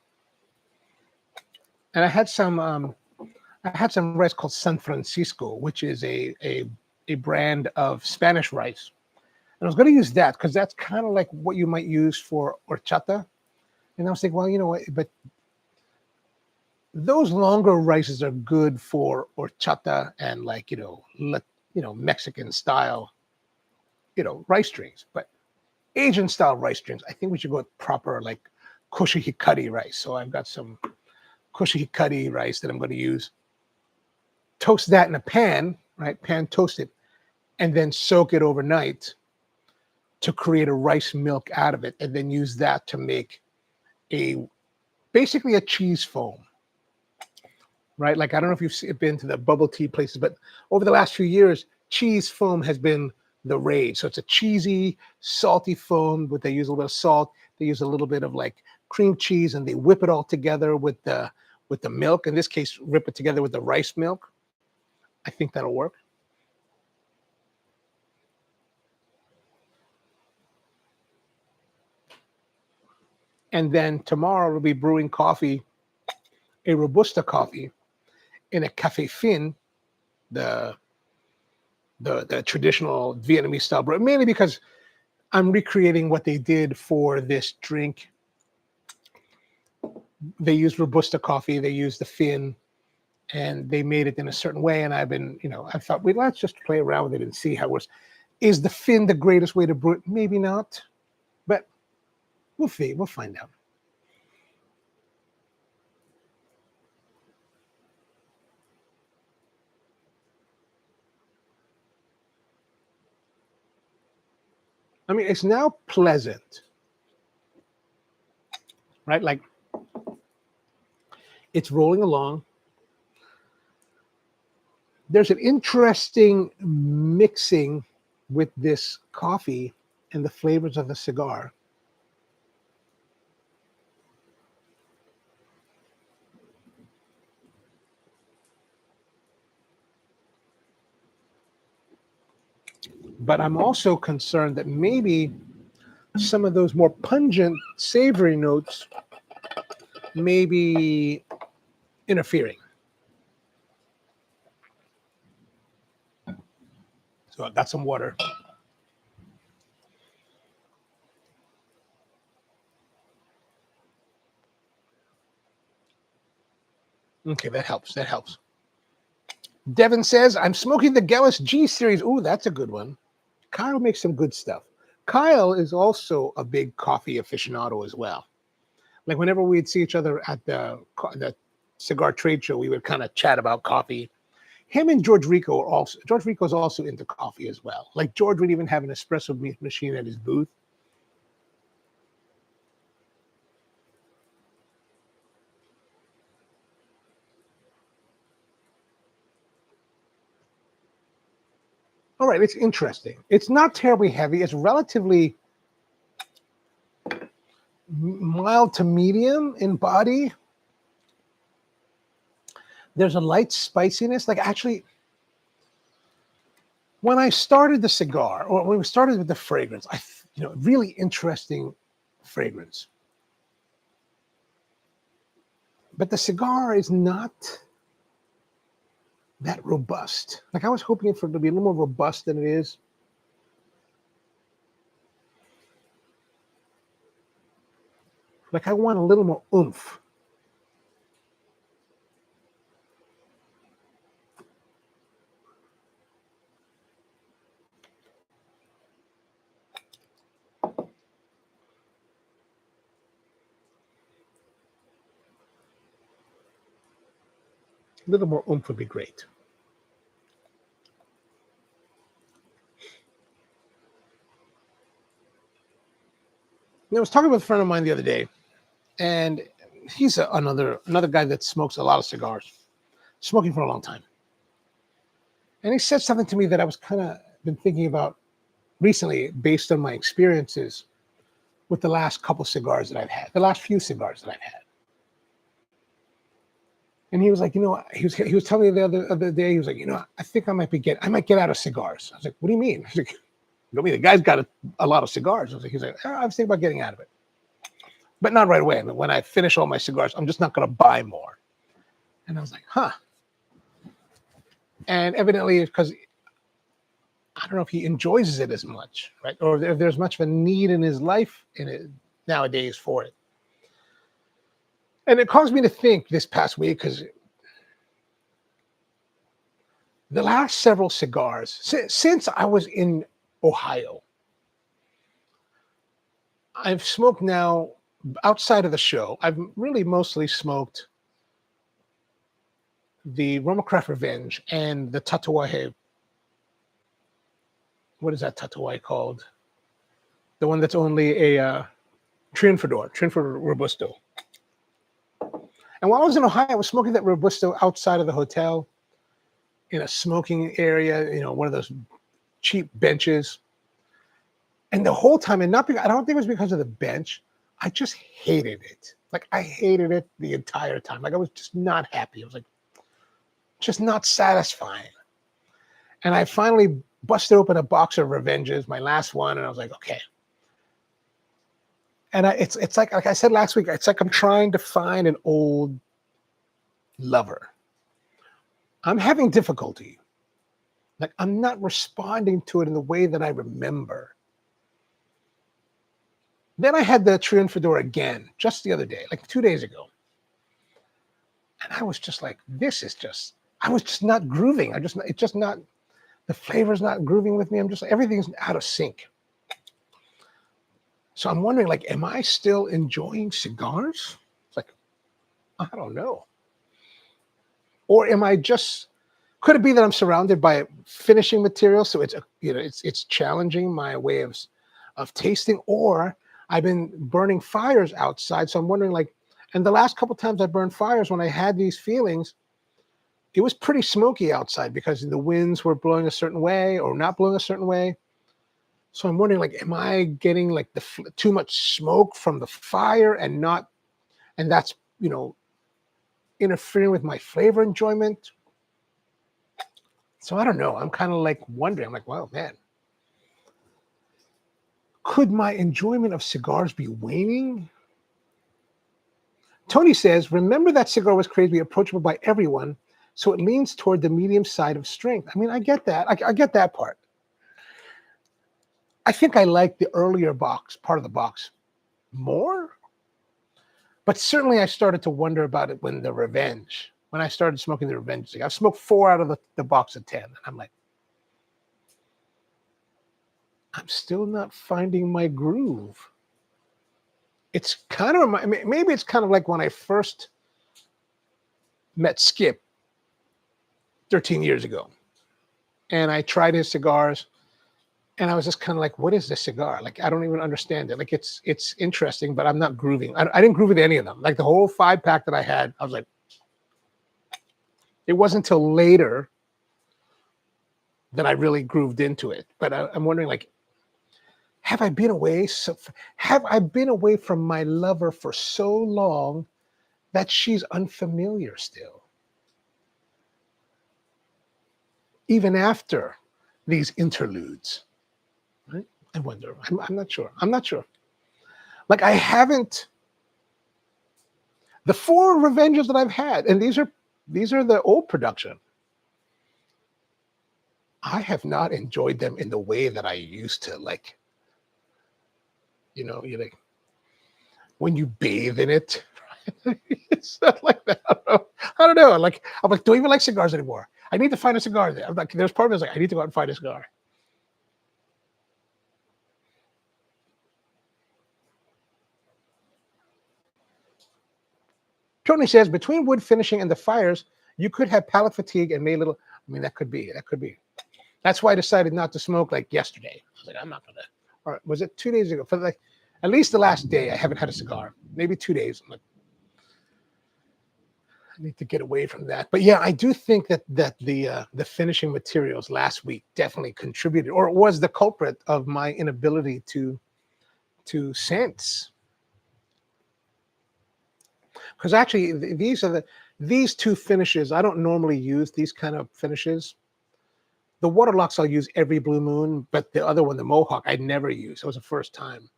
And I had some rice called San Francisco, which is a brand of Spanish rice. And I was going to use that because that's kind of like what you might use for horchata. And I was thinking, well, you know what, but those longer rices are good for horchata and like, Mexican style, rice drinks. But Asian style rice drinks, I think we should go with proper like kushihikari rice. So I've got some kushihikari rice that I'm going to use. Toast that in a pan, right? Pan toast it, and then soak it overnight to create a rice milk out of it, and then use that to make basically a cheese foam, right? Like, I don't know if you've been to the bubble tea places, but over the last few years, cheese foam has been the rage. So it's a cheesy, salty foam, but they use a little bit of salt. They use a little bit of like cream cheese, and they whip it all together with the milk. In this case, rip it together with the rice milk. I think that'll work. And then tomorrow we'll be brewing coffee, a Robusta coffee, in a cafe fin, the traditional Vietnamese style brew, mainly because I'm recreating what they did for this drink. They used Robusta coffee, they used the fin, and they made it in a certain way. And I've been, I thought, let's just play around with it and see how it works. Is the fin the greatest way to brew it? Maybe not, but we'll see. We'll find out. I mean, it's now pleasant, right? Like, it's rolling along. There's an interesting mixing with this coffee and the flavors of the cigar. But I'm also concerned that maybe some of those more pungent, savory notes may be interfering. So I got some water. Okay, that helps. That helps. Devin says, I'm smoking the Gellus G series. Ooh, that's a good one. Kyle makes some good stuff. Kyle is also a big coffee aficionado as well. Like whenever we'd see each other at the cigar trade show, we would kind of chat about coffee. Him and George Rico are also. George Rico is also into coffee as well. Like George would even have an espresso machine at his booth. All right, it's interesting. It's not terribly heavy. It's relatively mild to medium in body. There's a light spiciness. Like actually, when I started the cigar, or when we started with the fragrance, really interesting fragrance. But the cigar is not that robust. Like I was hoping for it to be a little more robust than it is. Like I want a little more oomph. A little more oomph would be great. I was talking with a friend of mine the other day, and he's another guy that smokes a lot of cigars, smoking for a long time. And he said something to me that I was kind of been thinking about recently, based on my experiences with the last couple cigars that I've had, the last few cigars that I've had. And he was like, he was telling me the other day, he was like, I think I might get out of cigars. I was like, what do you mean? He's like, the guy's got a lot of cigars. He's like, I was thinking about getting out of it, but not right away. I mean, when I finish all my cigars, I'm just not going to buy more. And I was like, huh. And evidently, it's because I don't know if he enjoys it as much, right? Or if there's much of a need in his life nowadays for it. And it caused me to think this past week, because the last several cigars, since I was in Ohio, I've smoked now outside of the show. I've really mostly smoked the Romacraft Revenge and the Tatuaje. What is that Tatuaje called? The one that's only a Triunfador Robusto. And while I was in Ohio, I was smoking that Robusto outside of the hotel in a smoking area, one of those cheap benches. And the whole time, and not because, I don't think it was because of the bench, I just hated it. Like I hated it the entire time. Like I was just not happy. It was like just not satisfying. And I finally busted open a box of Revenges, my last one, and I was like, okay. And it's like I said last week, it's like I'm trying to find an old lover. I'm having difficulty. Like I'm not responding to it in the way that I remember. Then I had the Triunfador again just the other day, like 2 days ago. And I was just like, I was just not grooving. The flavor's not grooving with me. Everything's out of sync. So I'm wondering, like, am I still enjoying cigars? It's like, I don't know. Or am I could it be that I'm surrounded by finishing material? So it's challenging my way of tasting, or I've been burning fires outside. So I'm wondering, like, and the last couple times I burned fires, when I had these feelings, it was pretty smoky outside because the winds were blowing a certain way or not blowing a certain way. So I'm wondering, like, am I getting like too much smoke from the fire and that's, interfering with my flavor enjoyment? So I don't know. I'm kind of like wondering, I'm like, wow, man, could my enjoyment of cigars be waning? Tony says, remember that cigar was created to be approachable by everyone, so it leans toward the medium side of strength. I mean, I get that. I get that part. I think I like the earlier part of the box more. But certainly I started to wonder about it when I started smoking the Revenge cigar. I've smoked 4 out of the box of 10. And I'm like, I'm still not finding my groove. It's kind of, maybe it's kind of like when I first met Skip 13 years ago. And I tried his cigars, and I was just kind of like, what is this cigar? Like, I don't even understand it. Like, it's interesting, but I'm not grooving. I didn't groove with any of them. Like, the whole 5-pack that I had, I was like, it wasn't until later that I really grooved into it. But I'm wondering, like, have I been away? Have I been away from my lover for so long that she's unfamiliar still? Even after these interludes, right? I wonder. I'm not sure. I'm not sure. Like, I haven't. The 4 Revenges that I've had, and these are the old production. I have not enjoyed them in the way that I used to. Like, you like when you bathe in it. It's not like that. I don't know. Like, I'm like, don't even like cigars anymore. I need to find a cigar there. I'm like, there's part of me that's like, I need to go out and find a cigar. Tony says, between wood finishing and the fires, you could have palate fatigue and may little. I mean, that could be. That could be. That's why I decided not to smoke like yesterday. I was like, I'm not gonna. Or was it 2 days ago? For like at least the last day, I haven't had a cigar. Maybe 2 days. I'm like, I need to get away from that. But yeah, I do think that the finishing materials last week definitely contributed, or was the culprit of my inability to sense. Because actually, these 2 finishes. I don't normally use these kind of finishes. The Waterlocks I'll use every blue moon, but the other one, the Mohawk, I never use. It was the first time.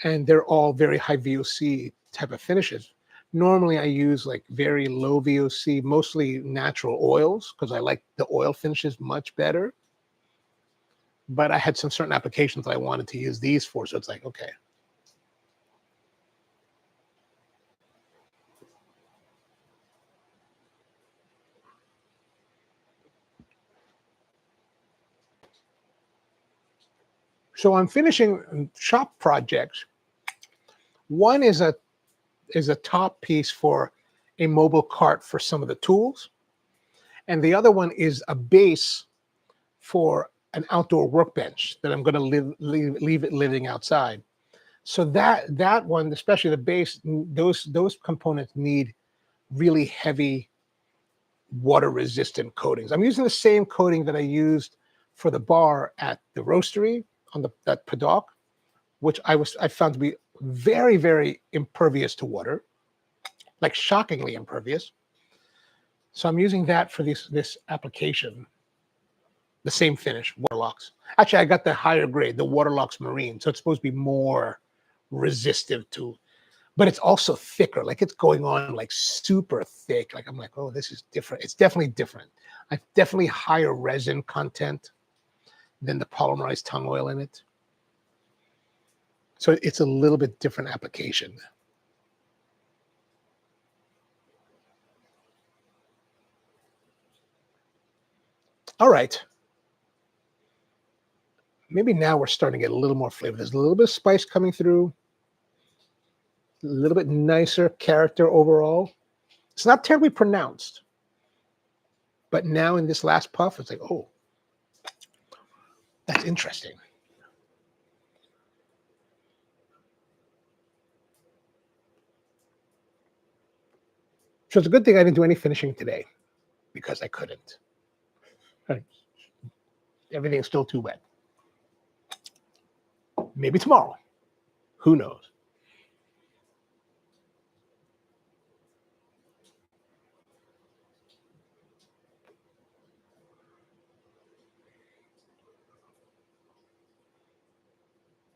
And they're all very high VOC type of finishes. Normally I use like very low VOC, mostly natural oils, because I like the oil finishes much better. But I had some certain applications that I wanted to use these for, so it's like, okay. So I'm finishing shop projects. One is a top piece for a mobile cart for some of the tools. And the other one is a base for an outdoor workbench that I'm going to leave it living outside. So that one, especially the base, those components need really heavy water resistant coatings. I'm using the same coating that I used for the bar at the roastery on that Paddock, which I found to be very, very impervious to water, like shockingly impervious. So I'm using that for this application. The same finish, Waterlocks. Actually, I got the higher grade, the Waterlocks Marine. So it's supposed to be more resistive to, but it's also thicker. Like, it's going on like super thick. Like, I'm like, oh, this is different. It's definitely different. I've definitely higher resin content than the polymerized tongue oil in it. So it's a little bit different application. All right. Maybe now we're starting to get a little more flavor. There's a little bit of spice coming through. A little bit nicer character overall. It's not terribly pronounced. But now in this last puff, it's like, oh, that's interesting. So it's a good thing I didn't do any finishing today, because I couldn't. Everything's still too wet. Maybe tomorrow. Who knows?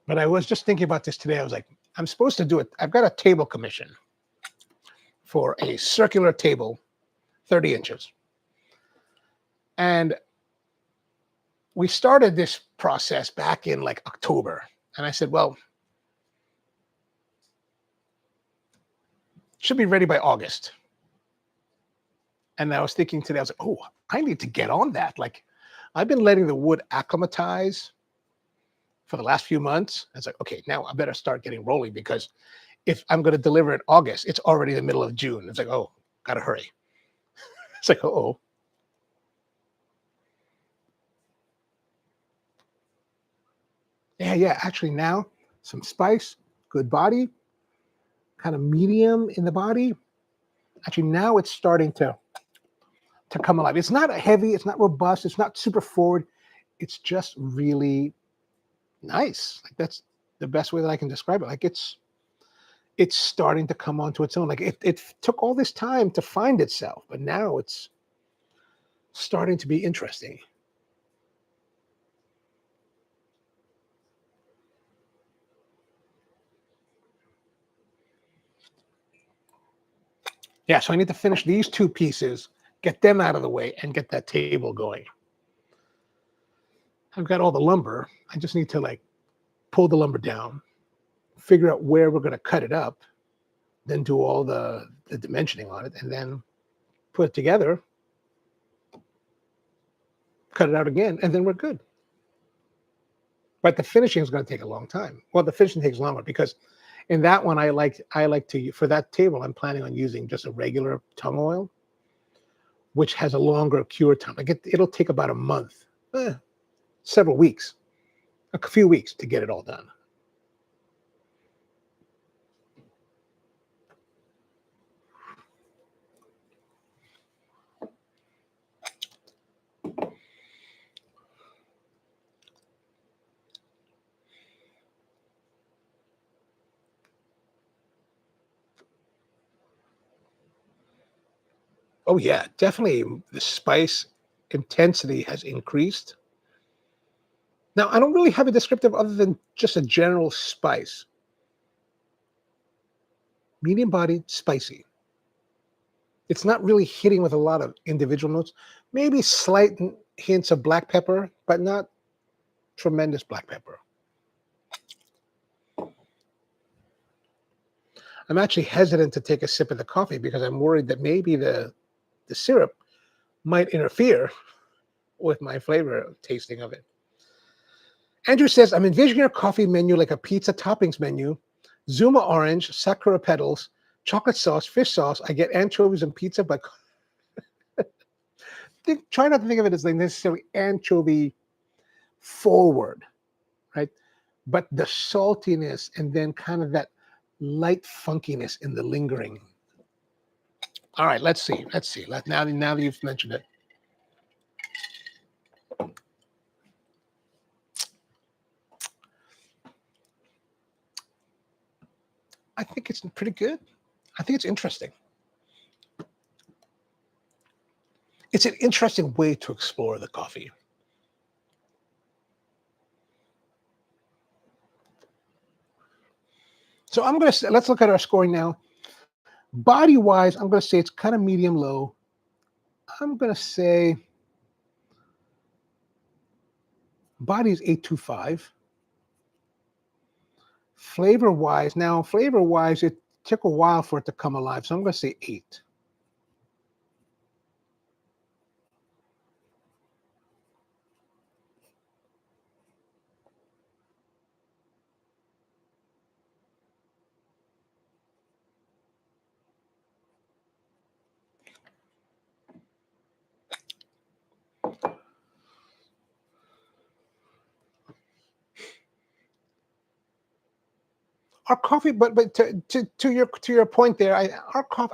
But I was just thinking about this today. I was like, I'm supposed to do it. I've got a table commission for a circular table, 30 inches. And we started this process back in like October. And I said, well, it should be ready by August. And I was thinking today, I was like, oh, I need to get on that. Like, I've been letting the wood acclimatize for the last few months. It's like, okay, now I better start getting rolling, because if I'm going to deliver in August, it's already the middle of June. It's like, oh, gotta hurry. It's like, oh. Yeah. Actually, now some spice, good body, kind of medium in the body. Actually, now it's starting to come alive. It's not heavy. It's not robust. It's not super forward. It's just really nice. Like that's the best way that I can describe it. Like it's starting to come onto its own. Like it took all this time to find itself, but now it's starting to be interesting. Yeah, so I need to finish these two pieces, get them out of the way, and get that table going. I've got all the lumber. I just need to like pull the lumber down, figure out where we're going to cut it up, then do all the dimensioning on it, and then put it together, cut it out again, and then we're good. But the finishing is going to take a long time. Well, the finishing takes longer because in that one, I like to, for that table, I'm planning on using just a regular tung oil, which has a longer cure time. Like it'll take about a month, several weeks, a few weeks to get it all done. Oh yeah, definitely the spice intensity has increased. Now, I don't really have a descriptive other than just a general spice. Medium bodied, spicy. It's not really hitting with a lot of individual notes. Maybe slight hints of black pepper, but not tremendous black pepper. I'm actually hesitant to take a sip of the coffee because I'm worried that maybe the syrup might interfere with my flavor tasting of it. Andrew says, I'm envisioning a coffee menu like a pizza toppings menu. Zuma orange, sakura petals, chocolate sauce, fish sauce. I get anchovies and pizza, but try not to think of it as like necessarily anchovy forward, right? But the saltiness and then kind of that light funkiness in the lingering. All right, let's see. Now that you've mentioned it. I think it's pretty good. I think it's interesting. It's an interesting way to explore the coffee. So let's look at our scoring now. Body-wise, I'm gonna say it's kind of medium low. I'm gonna say body is 825. Flavor-wise, it took a while for it to come alive, so I'm gonna say 8. Our coffee, but to your point there, I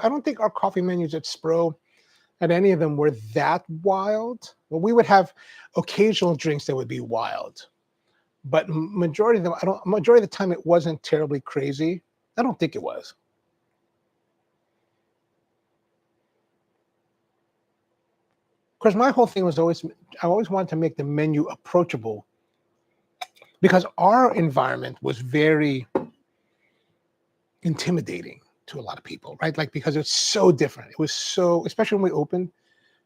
don't think our coffee menus at Spro at any of them were that wild. Well, we would have occasional drinks that would be wild, but majority of them, majority of the time, it wasn't terribly crazy. I don't think it was. Because my whole thing was I always wanted to make the menu approachable because our environment was very intimidating to a lot of people, right? Like, because it's so different. It was so, especially when we opened,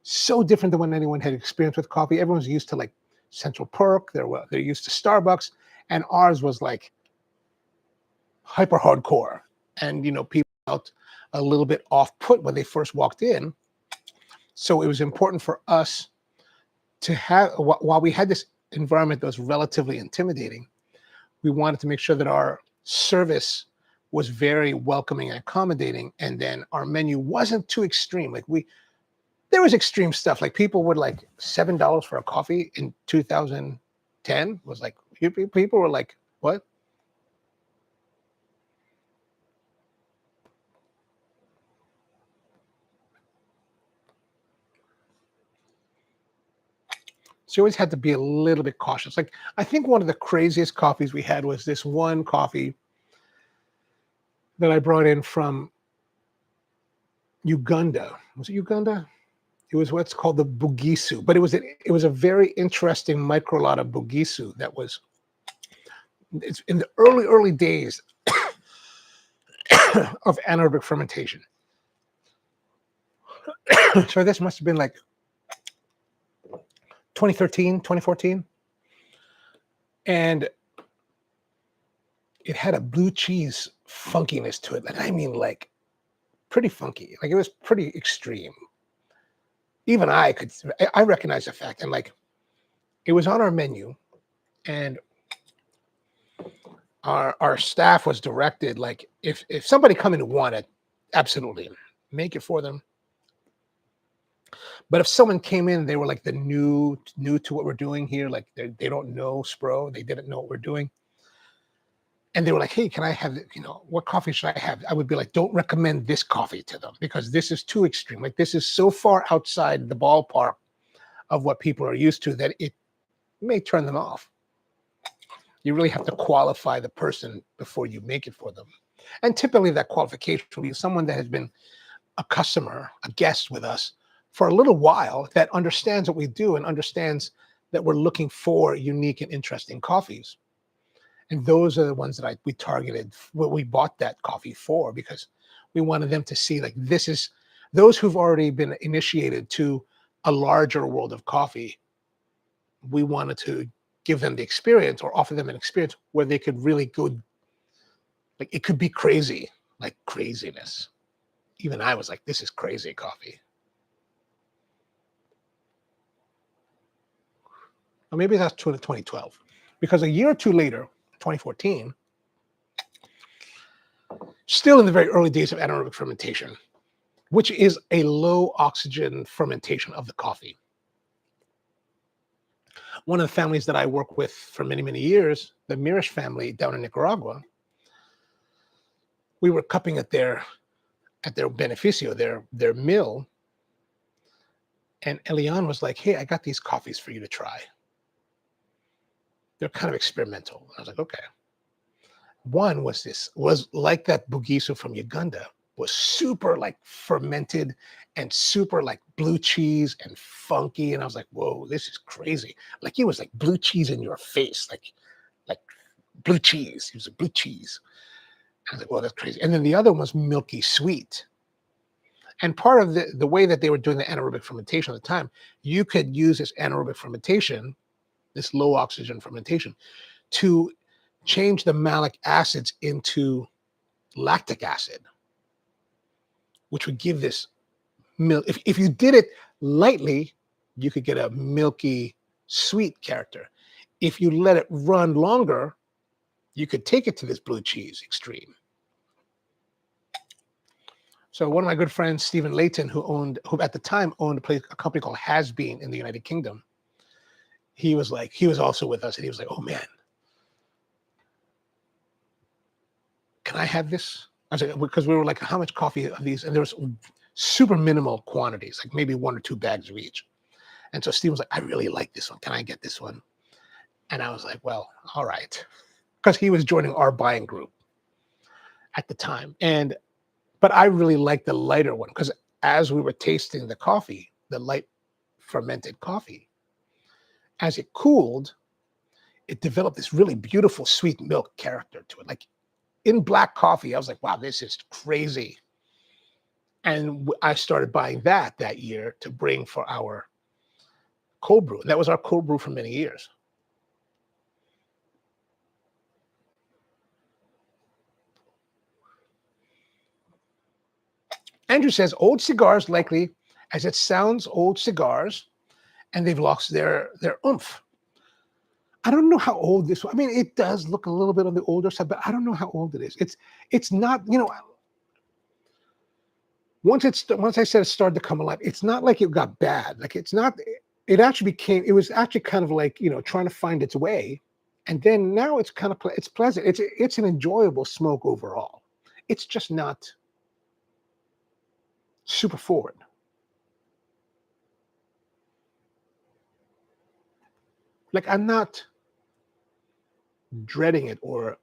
so different than when anyone had experience with coffee. Everyone's used to like Central Perk. They're used to Starbucks, and ours was like hyper hardcore. And people felt a little bit off put when they first walked in. So it was important for us to have, while we had this environment that was relatively intimidating, we wanted to make sure that our service was very welcoming and accommodating, and then our menu wasn't too extreme. Like there was extreme stuff. Like people would like $7 for a coffee in 2010 was like, people were like, what? So you always had to be a little bit cautious. Like I think one of the craziest coffees we had was this one coffee that I brought in from Uganda. Was it Uganda? It was what's called the Bugisu, but it was a very interesting microlata Bugisu that was it's in the early days of anaerobic fermentation. So this must have been like 2013, 2014. And it had a blue cheese funkiness to it. And I mean like pretty funky. Like it was pretty extreme. Even I recognize the fact. And like it was on our menu and our staff was directed, like if somebody come in and want it, absolutely make it for them. But if someone came in, they were like the new to what we're doing here, like they don't know Spro, they didn't know what we're doing. And they were like, hey, can I have, what coffee should I have? I would be like, don't recommend this coffee to them because this is too extreme. Like this is so far outside the ballpark of what people are used to that it may turn them off. You really have to qualify the person before you make it for them. And typically that qualification will be someone that has been a customer, a guest with us for a little while that understands what we do and understands that we're looking for unique and interesting coffees. And those are the ones that we targeted, what we bought that coffee for, because we wanted them to see like this is those who've already been initiated to a larger world of coffee. We wanted to give them the experience or offer them an experience where they could really go, like it could be crazy, like craziness. Even I was like, this is crazy coffee. Or maybe that's 2012, because a year or two later, 2014, still in the very early days of anaerobic fermentation, which is a low oxygen fermentation of the coffee. One of the families that I work with for many, many years, the Mirish family down in Nicaragua, we were cupping at their beneficio, their mill. And Elian was like, hey, I got these coffees for you to try. They're kind of experimental. I was like, okay. One was like that Bugisu from Uganda, was super like fermented and super like blue cheese and funky. And I was like, whoa, this is crazy. Like it was like blue cheese in your face, like blue cheese. It was like blue cheese. I was like, well, that's crazy. And then the other one was milky sweet. And part of the way that they were doing the anaerobic fermentation at the time, you could use this anaerobic fermentation, this low oxygen fermentation, to change the malic acids into lactic acid, which would give this milk. If you did it lightly, you could get a milky sweet character. If you let it run longer, you could take it to this blue cheese extreme. So one of my good friends, Stephen Layton, who at the time owned a company called Has Been in the United Kingdom, he was also with us, and he was like, oh man, can I have this? I was like, because we were like, how much coffee are these? And there was super minimal quantities, like maybe 1 or 2 bags of each. And so Steve was like, I really like this one. Can I get this one? And I was like, well, all right. Because he was joining our buying group at the time. But I really liked the lighter one because as we were tasting the coffee, the light fermented coffee, as it cooled, it developed this really beautiful sweet milk character to it. Like in black coffee, I was like, wow, this is crazy. And I started buying that year to bring for our cold brew. That was our cold brew for many years. Andrew says, old cigars likely, as it sounds, old cigars, and they've lost their oomph. I don't know how old this one. I mean, it does look a little bit on the older side, but I don't know how old it is. It's not, once I said it started to come alive, it's not like it got bad. Like it's not. It actually became. It was actually kind of like trying to find its way, and then now it's kind of it's pleasant. It's an enjoyable smoke overall. It's just not super forward. Like I'm not dreading it or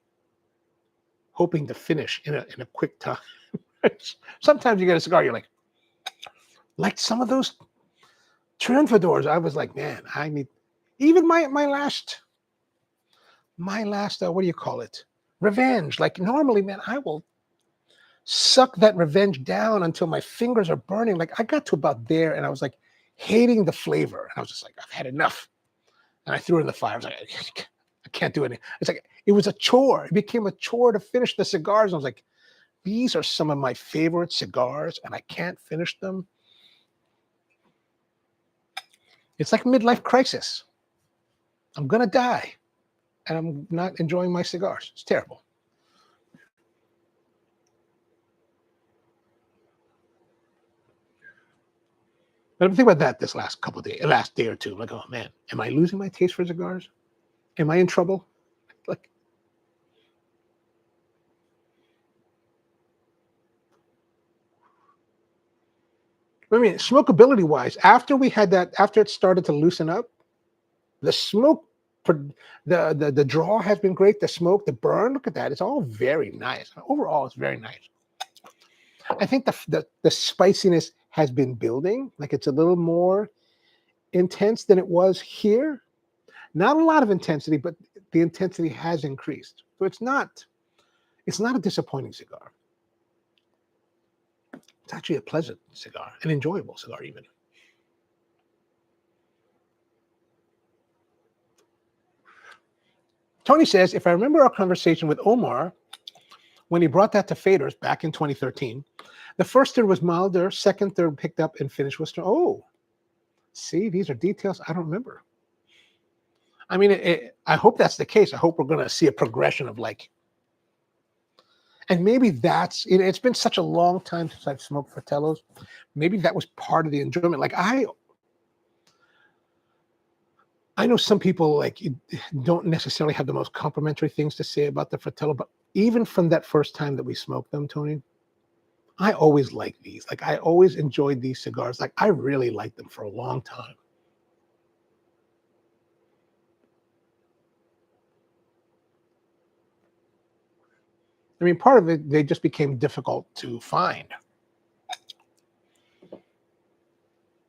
hoping to finish in a quick time. Sometimes you get a cigar, you're like some of those Triunfadors. I was like, man, I need even my last what do you call it? Revenge. Like normally, man, I will suck that revenge down until my fingers are burning. Like I got to about there and I was like hating the flavor. And I was just like, I've had enough. And I threw it in the fire. I was like, I can't do anything. It's like it was a chore. It became a chore to finish the cigars. And I was like, these are some of my favorite cigars, and I can't finish them. It's like a midlife crisis. I'm gonna die, and I'm not enjoying my cigars. It's terrible. But I'm thinking about that this last last day or two. I'm like, oh man, am I losing my taste for cigars? Am I in trouble? Like, I mean, smokability wise, after it started to loosen up, the smoke, the draw has been great. The smoke, the burn, look at that. It's all very nice. Overall, it's very nice. I think the spiciness has been building. Like it's a little more intense than it was here. Not a lot of intensity, but the intensity has increased. So it's not a disappointing cigar. It's actually a pleasant cigar, an enjoyable cigar even. Tony says, if I remember our conversation with Omar when he brought that to Faders back in 2013, the first third was milder, second third picked up, and finish was strong. Oh, see, these are details I don't remember. I mean, I hope that's the case. I hope we're going to see a progression of like, and maybe it's been such a long time since I've smoked Fratellos. Maybe that was part of the enjoyment. Like I know some people like don't necessarily have the most complimentary things to say about the Fratello, but even from that first time that we smoked them, Tony, I always liked these. Like I always enjoyed these cigars. Like I really liked them for a long time. I mean, part of it, they just became difficult to find.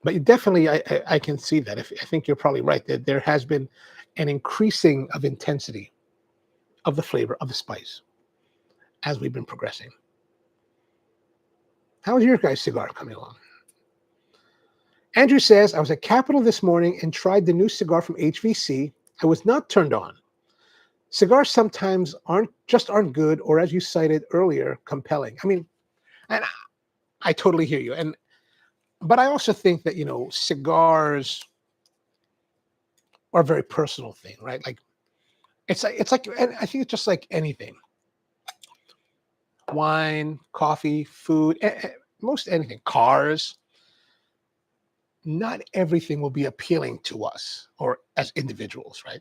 But definitely, I can see that. I think you're probably right that there has been an increasing of intensity of the flavor of the spice as we've been progressing. How is your guys' cigar coming along? Andrew says, I was at Capitol this morning and tried the new cigar from HVC. I was not turned on. Cigars sometimes aren't good, or as you cited earlier, compelling. I mean, and I totally hear you. But I also think that, cigars are a very personal thing, right? Like it's like, and I think it's just like anything. Wine, coffee, food, most anything, cars. Not everything will be appealing to us or as individuals, right?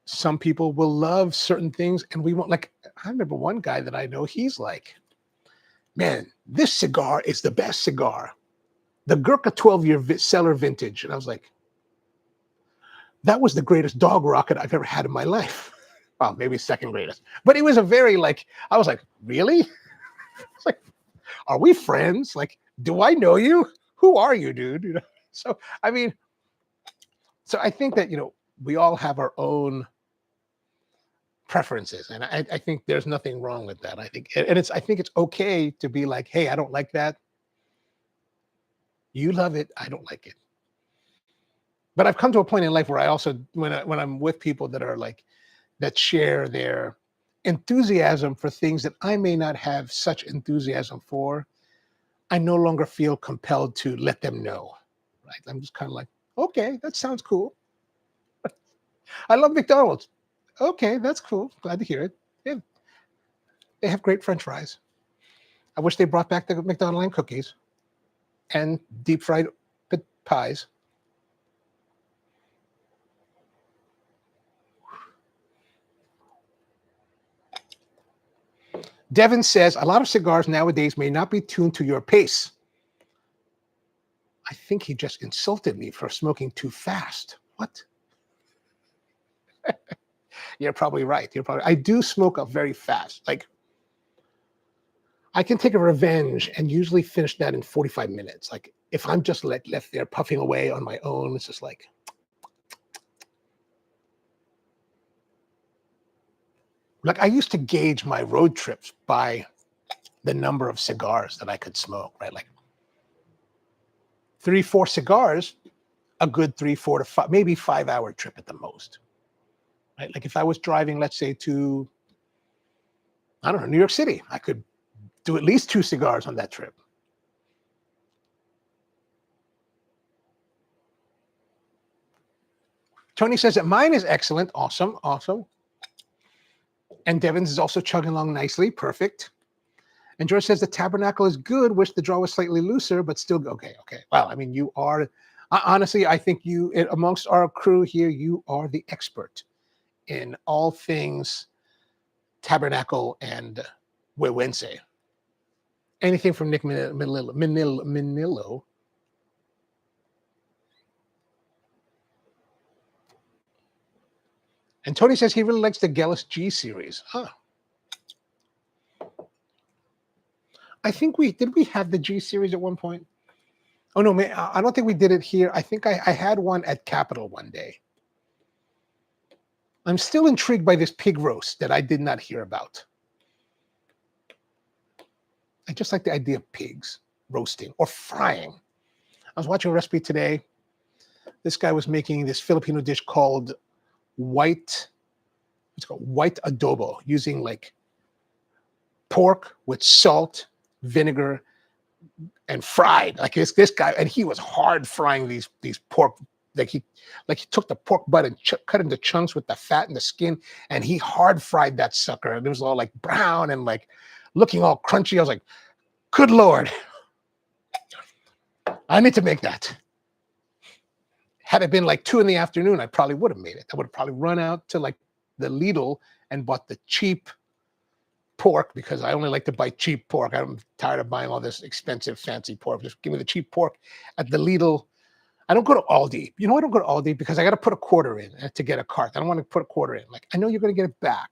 Some people will love certain things and we won't. Like, I remember one guy that I know, he's like, man, this cigar is the best cigar. The Gurkha 12-year cellar vintage. And I was like, that was the greatest dog rocket I've ever had in my life. Well, maybe second greatest. But it was a very I was like, really? It's like, are we friends? Like, do I know you? Who are you, dude? So, I mean, I think that, we all have our own preferences. And I think there's nothing wrong with that. I think it's okay to be like, hey, I don't like that. You love it. I don't like it. But I've come to a point in life where I also, when I'm with people that are like, that share their enthusiasm for things that I may not have such enthusiasm for, I no longer feel compelled to let them know. Right? I'm just kind of like, okay, that sounds cool. I love McDonald's. Okay, that's cool. Glad to hear it. They have great French fries. I wish they brought back the McDonald's line cookies and deep fried pies. Devin says, a lot of cigars nowadays may not be tuned to your pace. I think he just insulted me for smoking too fast. What? You're probably right. I do smoke up very fast. Like, I can take a revenge and usually finish that in 45 minutes. Like, if I'm just left there puffing away on my own, it's just like. Like, I used to gauge my road trips by the number of cigars that I could smoke, right? Like 3, 4 cigars, a good 3, 4 to 5, maybe 5-hour trip at the most, right? Like if I was driving, let's say to, I don't know, New York City, I could do at least 2 cigars on that trip. Tony says that mine is excellent. Awesome, awesome. And Devin's is also chugging along nicely. Perfect. And George says the Tabernacle is good. Wish the draw was slightly looser, but still okay. Okay. Well, I mean, you are, honestly, I think you, amongst our crew here, you are the expert in all things Tabernacle and Huehuense. Anything from Nick Manillo. And Tony says he really likes the Gellus G series. Huh. I think we have the G series at one point. Oh no, man, I don't think we did it here. I think I had one at Capitol one day. I'm still intrigued by this pig roast that I did not hear about. I just like the idea of pigs roasting or frying. I was watching a recipe today. This guy was making this Filipino dish called white adobo, using like pork with salt, vinegar, and fried. Like this guy, and he was hard frying these pork. Like he took the pork butt and cut into chunks with the fat and the skin, and he hard fried that sucker. And it was all like brown and like looking all crunchy. I was like, good Lord, I need to make that. Had it been like 2 p.m, I probably would have made it. I would have probably run out to like the Lidl and bought the cheap pork, because I only like to buy cheap pork. I'm tired of buying all this expensive, fancy pork. Just give me the cheap pork at the Lidl. I don't go to Aldi. You know, I don't go to Aldi because I got to put a quarter in to get a cart. I don't want to put a quarter in. Like, I know you're going to get it back.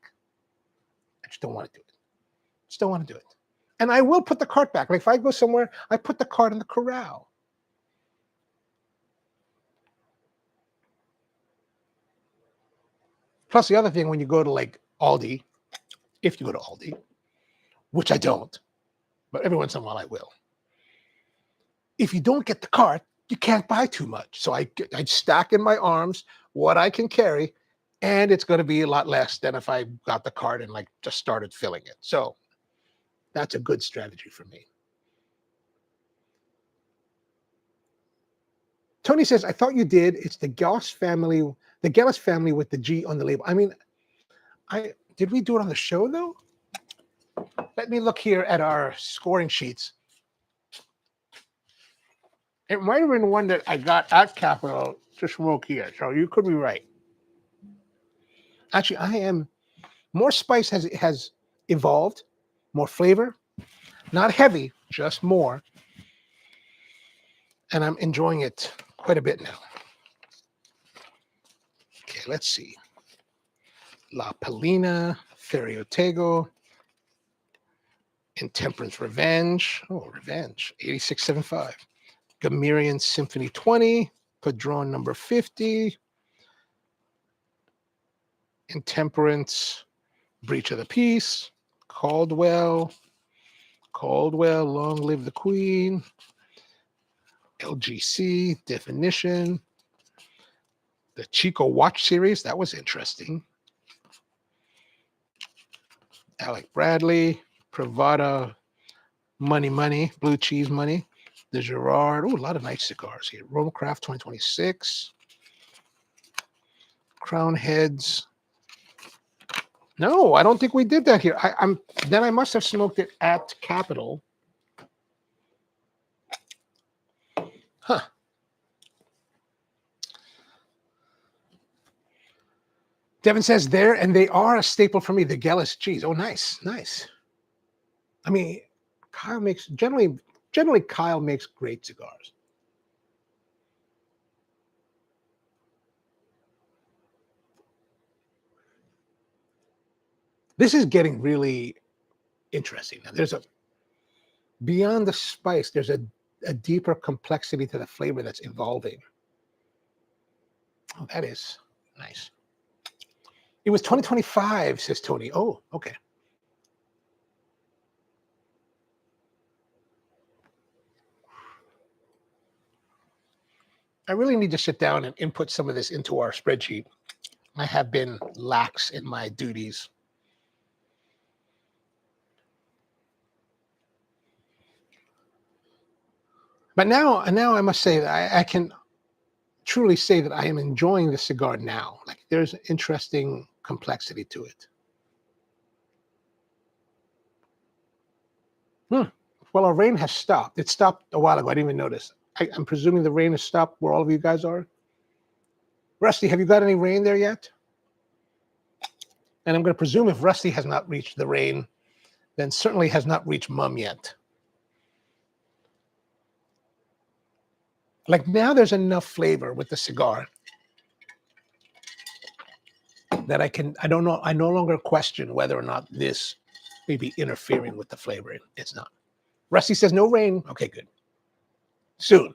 I just don't want to do it. Just don't want to do it. And I will put the cart back. Like if I go somewhere, I put the cart in the corral. Plus the other thing, when you go to like Aldi, if you go to Aldi, which I don't, but every once in a while I will. If you don't get the cart, you can't buy too much. So I stack in my arms what I can carry, and it's going to be a lot less than if I got the cart and like just started filling it. So that's a good strategy for me. Tony says, I thought you did. It's the Gellus family with the G on the label. I mean, did we do it on the show though? Let me look here at our scoring sheets. It might have been one that I got at Capitol to smoke here. So you could be right. Actually, I am. More spice has evolved, more flavor, not heavy, just more. And I'm enjoying it quite a bit now. Okay, let's see. La Palina, Ferriotego, Intemperance Revenge. Oh, Revenge, 86.75. Gamerian Symphony 20, Padron number 50, Intemperance, Breach of the Peace, Caldwell, Long Live the Queen, LGC, Definition, the Chico Watch series, that was interesting. Alec Bradley, Pravada, Money, Blue Cheese Money, the Gerard. Oh, a lot of nice cigars here. Roma Craft 2026. Crown Heads. No, I don't think we did that here. I must have smoked it at Capitol. Huh. Devin says there, and they are a staple for me. The Gillis cheese. Oh, nice, nice. I mean, Kyle makes generally Kyle makes great cigars. This is getting really interesting. Now, there's a beyond the spice. There's a deeper complexity to the flavor that's evolving. Oh, that is nice. It was 2025, says Tony. Oh, okay. I really need to sit down and input some of this into our spreadsheet. I have been lax in my duties. But now I must say that I can truly say that I am enjoying the cigar now. Like there's interesting complexity to it. Well, our rain has stopped. It stopped a while ago. I didn't even notice. I'm presuming the rain has stopped where all of you guys are. Rusty, have you got any rain there yet? And I'm going to presume if Rusty has not reached the rain, then certainly has not reached Mum yet. Like now there's enough flavor with the cigar that I no longer question whether or not this may be interfering with the flavoring. It's not. Rusty says no rain. Okay, good. Soon.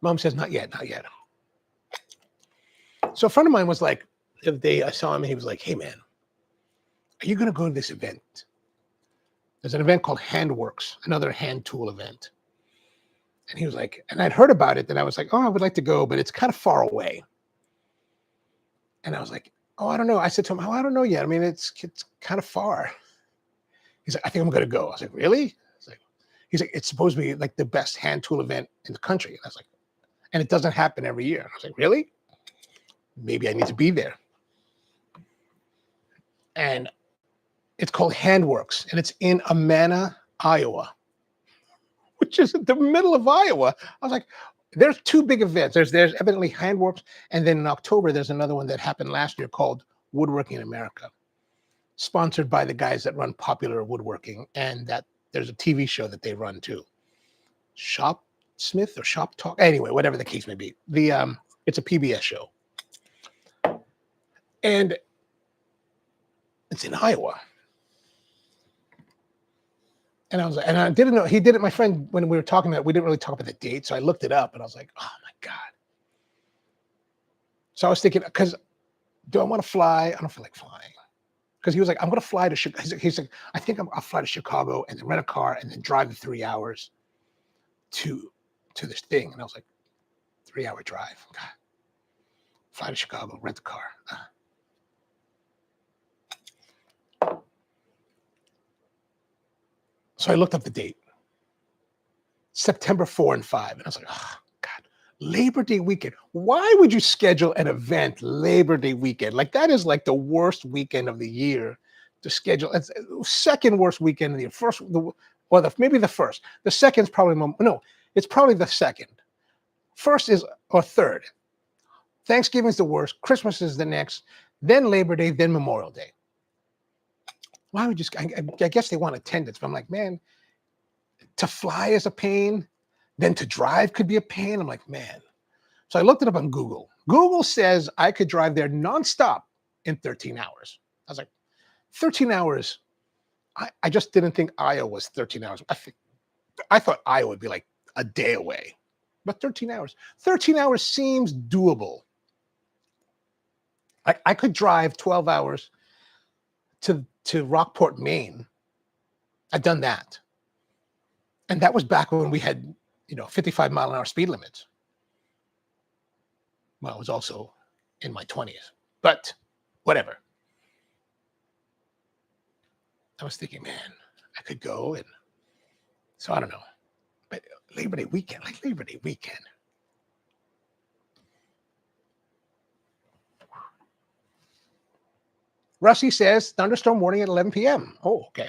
Mom says not yet, not yet. So a friend of mine was like, the other day I saw him and he was like, hey man, are you going to go to this event? There's an event called Handworks, another hand tool event. And he was like, and I'd heard about it, and I was like, oh, I would like to go, but it's kind of far away. And I was like, oh, I don't know. I said to him, oh, I don't know yet. I mean, it's kind of far. He's like, I think I'm going to go. I was like, really? He's like, it's supposed to be like the best hand tool event in the country. And I was like, and it doesn't happen every year. I was like, really? Maybe I need to be there. And it's called Handworks, and it's in Amana, Iowa, which is in the middle of Iowa. I was like, there's two big events. There's evidently Handworks, and then in October, there's another one that happened last year called Woodworking in America, sponsored by the guys that run Popular Woodworking, and that there's a TV show that they run too. Shop Smith or Shop Talk, anyway, whatever the case may be. It's a PBS show, and it's in Iowa. And I was like, and I didn't know he did it. My friend, when we were talking about it, we didn't really talk about the date, so I looked it up, and I was like, oh my god. So I was thinking, because do I want to fly? I don't feel like flying. Because he was like, I'm going to fly to Chicago. He's like, I think I'll fly to Chicago and then rent a car and then drive the 3 hours to this thing. And I was like, 3-hour drive. God. Fly to Chicago, rent the car. So I looked up the date. September 4 and 5. And I was like, oh, God, Labor Day weekend. Why would you schedule an event Labor Day weekend? Like that is like the worst weekend of the year to schedule. It's second worst weekend of the year. Maybe the first. The second's probably, no, it's probably the second. First is, or third. Thanksgiving's the worst. Christmas is the next. Then Labor Day, then Memorial Day. Why would you, I guess they want attendance, but I'm like, man, to fly is a pain. Then to drive could be a pain. I'm like, man. So I looked it up on Google. Google says I could drive there nonstop in 13 hours. I was like, 13 hours. I just didn't think Iowa was 13 hours. I thought Iowa would be like a day away. But 13 hours. 13 hours seems doable. I could drive 12 hours to Rockport, Maine. I've done that. And that was back when we had, 55-mile-an-hour speed limits. Well, I was also in my 20s, but whatever. I was thinking, man, I could go. And so I don't know. But Labor Day weekend. Rusty says, thunderstorm warning at 11 p.m. Oh, okay.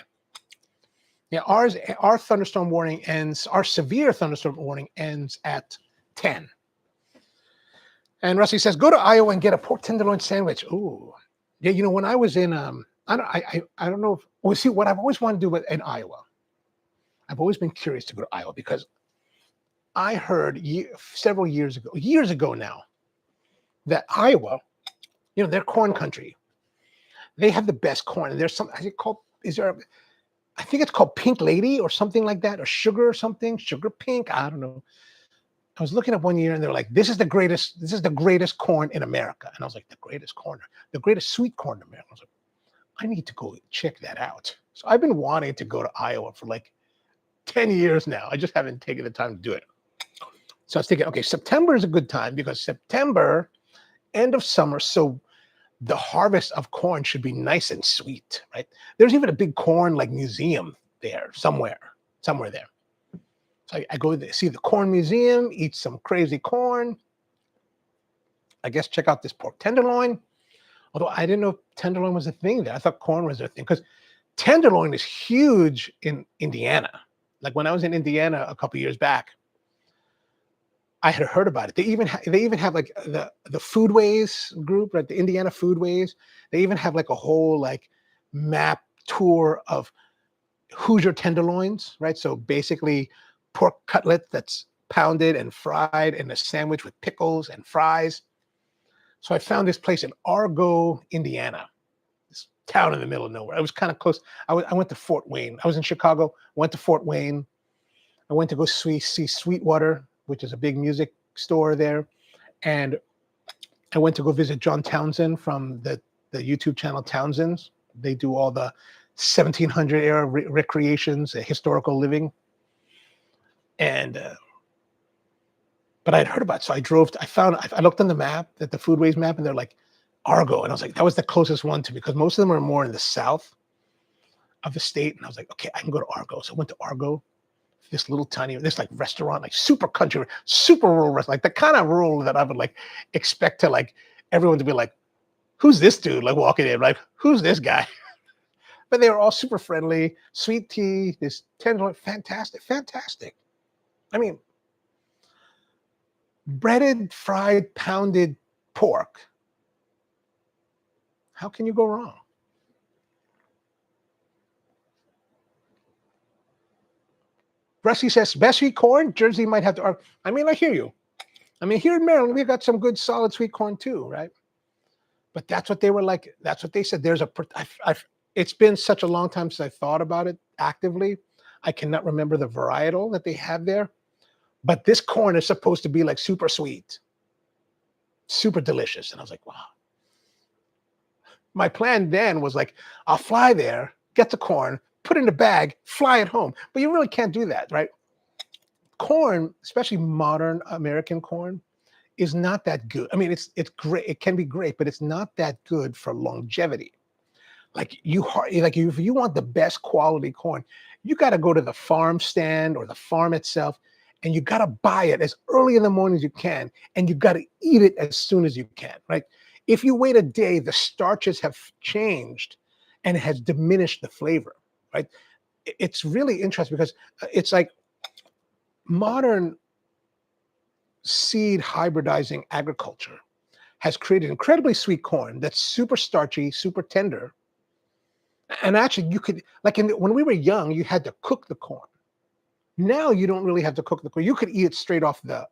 Yeah, our thunderstorm warning ends. Our severe thunderstorm warning ends at 10. And Rusty says, "Go to Iowa and get a pork tenderloin sandwich." Ooh, yeah. You know, when I was in, I don't know if. Well, see, what I've always wanted to do in Iowa, I've always been curious to go to Iowa because I heard several years ago now, that Iowa, you know, they're corn country. They have the best corn. And there's some, I think called, I think it's called Pink Lady or something like that, or Sugar or something, Sugar Pink. I don't know. I was looking up one year and they're like, this is the greatest corn in America. And I was like, the greatest corn, the greatest sweet corn in America. I was like, I need to go check that out. So I've been wanting to go to Iowa for like 10 years now. I just haven't taken the time to do it. So I was thinking, okay, September is a good time because September, end of summer. So the harvest of corn should be nice and sweet, right? There's even a big corn like museum there somewhere there. So I go to see the corn museum, eat some crazy corn. I guess check out this pork tenderloin. Although I didn't know tenderloin was a thing there. I thought corn was a thing because tenderloin is huge in Indiana. Like when I was in Indiana a couple years back, I had heard about it. They even have like the Foodways group, right? The Indiana Foodways. They even have like a whole like map tour of Hoosier tenderloins, right? So basically pork cutlet that's pounded and fried in a sandwich with pickles and fries. So I found this place in Argo, Indiana, this town in the middle of nowhere. It was kind of close. I went to Fort Wayne. I was in Chicago, went to Fort Wayne. I went to go see Sweetwater, which is a big music store there. And I went to go visit John Townsend from the YouTube channel Townsend's. They do all the 1700 era recreations, historical living. And but I had heard about it. So I drove, I looked on the map, at the Foodways map, and they're like Argo. And I was like, that was the closest one to me because most of them are more in the south of the state. And I was like, okay, I can go to Argo. So I went to Argo, this little tiny, this like restaurant, like super country, super rural restaurant, like the kind of rural that I would like expect to like everyone to be like, who's this dude? Like walking in, like, who's this guy? But they were all super friendly, sweet tea, this tenderloin, fantastic, fantastic. I mean, breaded, fried, pounded pork. How can you go wrong? Rusty says, best sweet corn, Jersey might have to. I mean, I hear you. I mean, here in Maryland, we've got some good solid sweet corn too, right? But that's what they were like. That's what they said. It's been such a long time since I thought about it actively. I cannot remember the varietal that they have there. But this corn is supposed to be like super sweet, super delicious. And I was like, wow. My plan then was like, I'll fly there, get the corn, put it in a bag, fly it home. But you really can't do that, right? Corn, especially modern American corn, is not that good. I mean, it's great. It can be great, but it's not that good for longevity. Like if you want the best quality corn, you got to go to the farm stand or the farm itself, and you got to buy it as early in the morning as you can, and you got to eat it as soon as you can, right? If you wait a day, the starches have changed and it has diminished the flavor, right? It's really interesting because it's like modern seed hybridizing agriculture has created incredibly sweet corn that's super starchy, super tender. And actually, you could, like when we were young, you had to cook the corn. Now you don't really have to cook the corn. You could eat it straight off the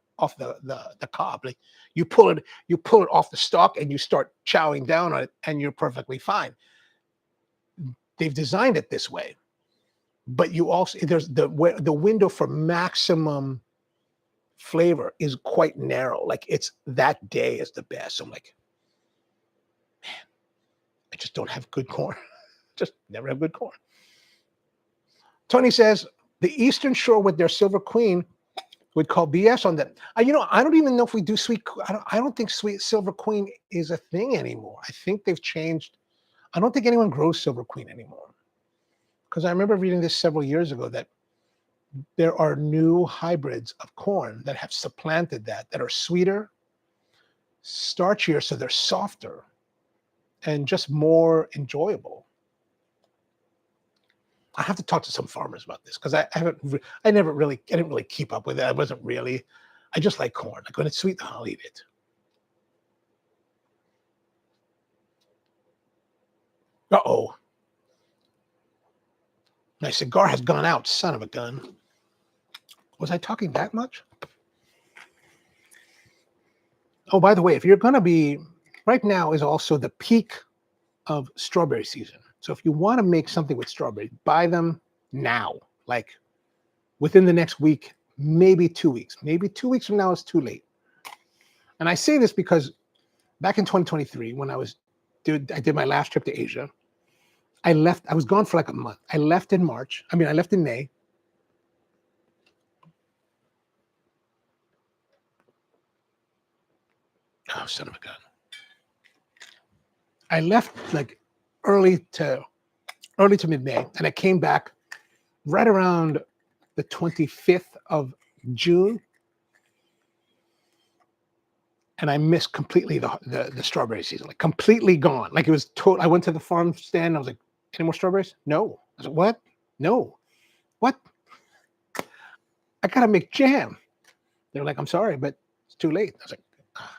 cob. Like you pull it off the stalk and you start chowing down on it, and you're perfectly fine. They've designed it this way, but you also there's the window for maximum flavor is quite narrow. Like it's that day is the best. So I'm like, I just don't have good corn. Just never have good corn. Tony says the Eastern Shore with their Silver Queen would call BS on that. I don't even know if we do sweet. I don't think sweet Silver Queen is a thing anymore. I think they've changed. I don't think anyone grows Silver Queen anymore. Because I remember reading this several years ago that there are new hybrids of corn that have supplanted that are sweeter, starchier, so they're softer and just more enjoyable. I have to talk to some farmers about this because I didn't really keep up with it. I wasn't really, I just like corn. Like when it's sweet, I'll eat it. Uh-oh. My cigar has gone out, son of a gun. Was I talking that much? Oh, by the way, if you're going to be, right now is also the peak of strawberry season. So if you want to make something with strawberry, buy them now, like within the next week, maybe 2 weeks. Maybe 2 weeks from now is too late. And I say this because back in 2023, when I did my last trip to Asia, I was gone for like a month. I left in May. Oh, son of a gun. I left like early to mid-May, and I came back right around the 25th of June. And I missed completely the strawberry season, like completely gone. Like it was total. I went to the farm stand. I was like, any more strawberries? No. I was like, what? No. What? I gotta make jam. They're like, I'm sorry, but it's too late. I was like, ah.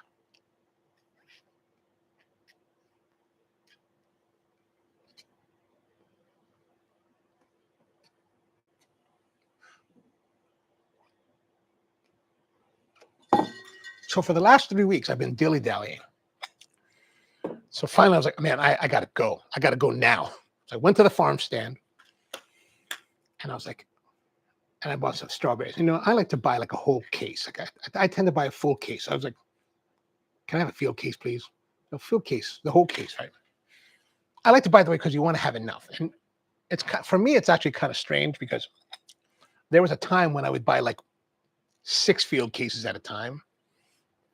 So for the last 3 weeks, I've been dilly-dallying. So finally, I was like, man, I gotta go. I gotta go now. So I went to the farm stand, and I was like, and I bought some strawberries. You know, I like to buy like a whole case. Like I tend to buy a full case. So I was like, can I have a field case, please? A field case, the whole case, right? I like to buy the way because you want to have enough. And it's for me, it's actually kind of strange because there was a time when I would buy like 6 field cases at a time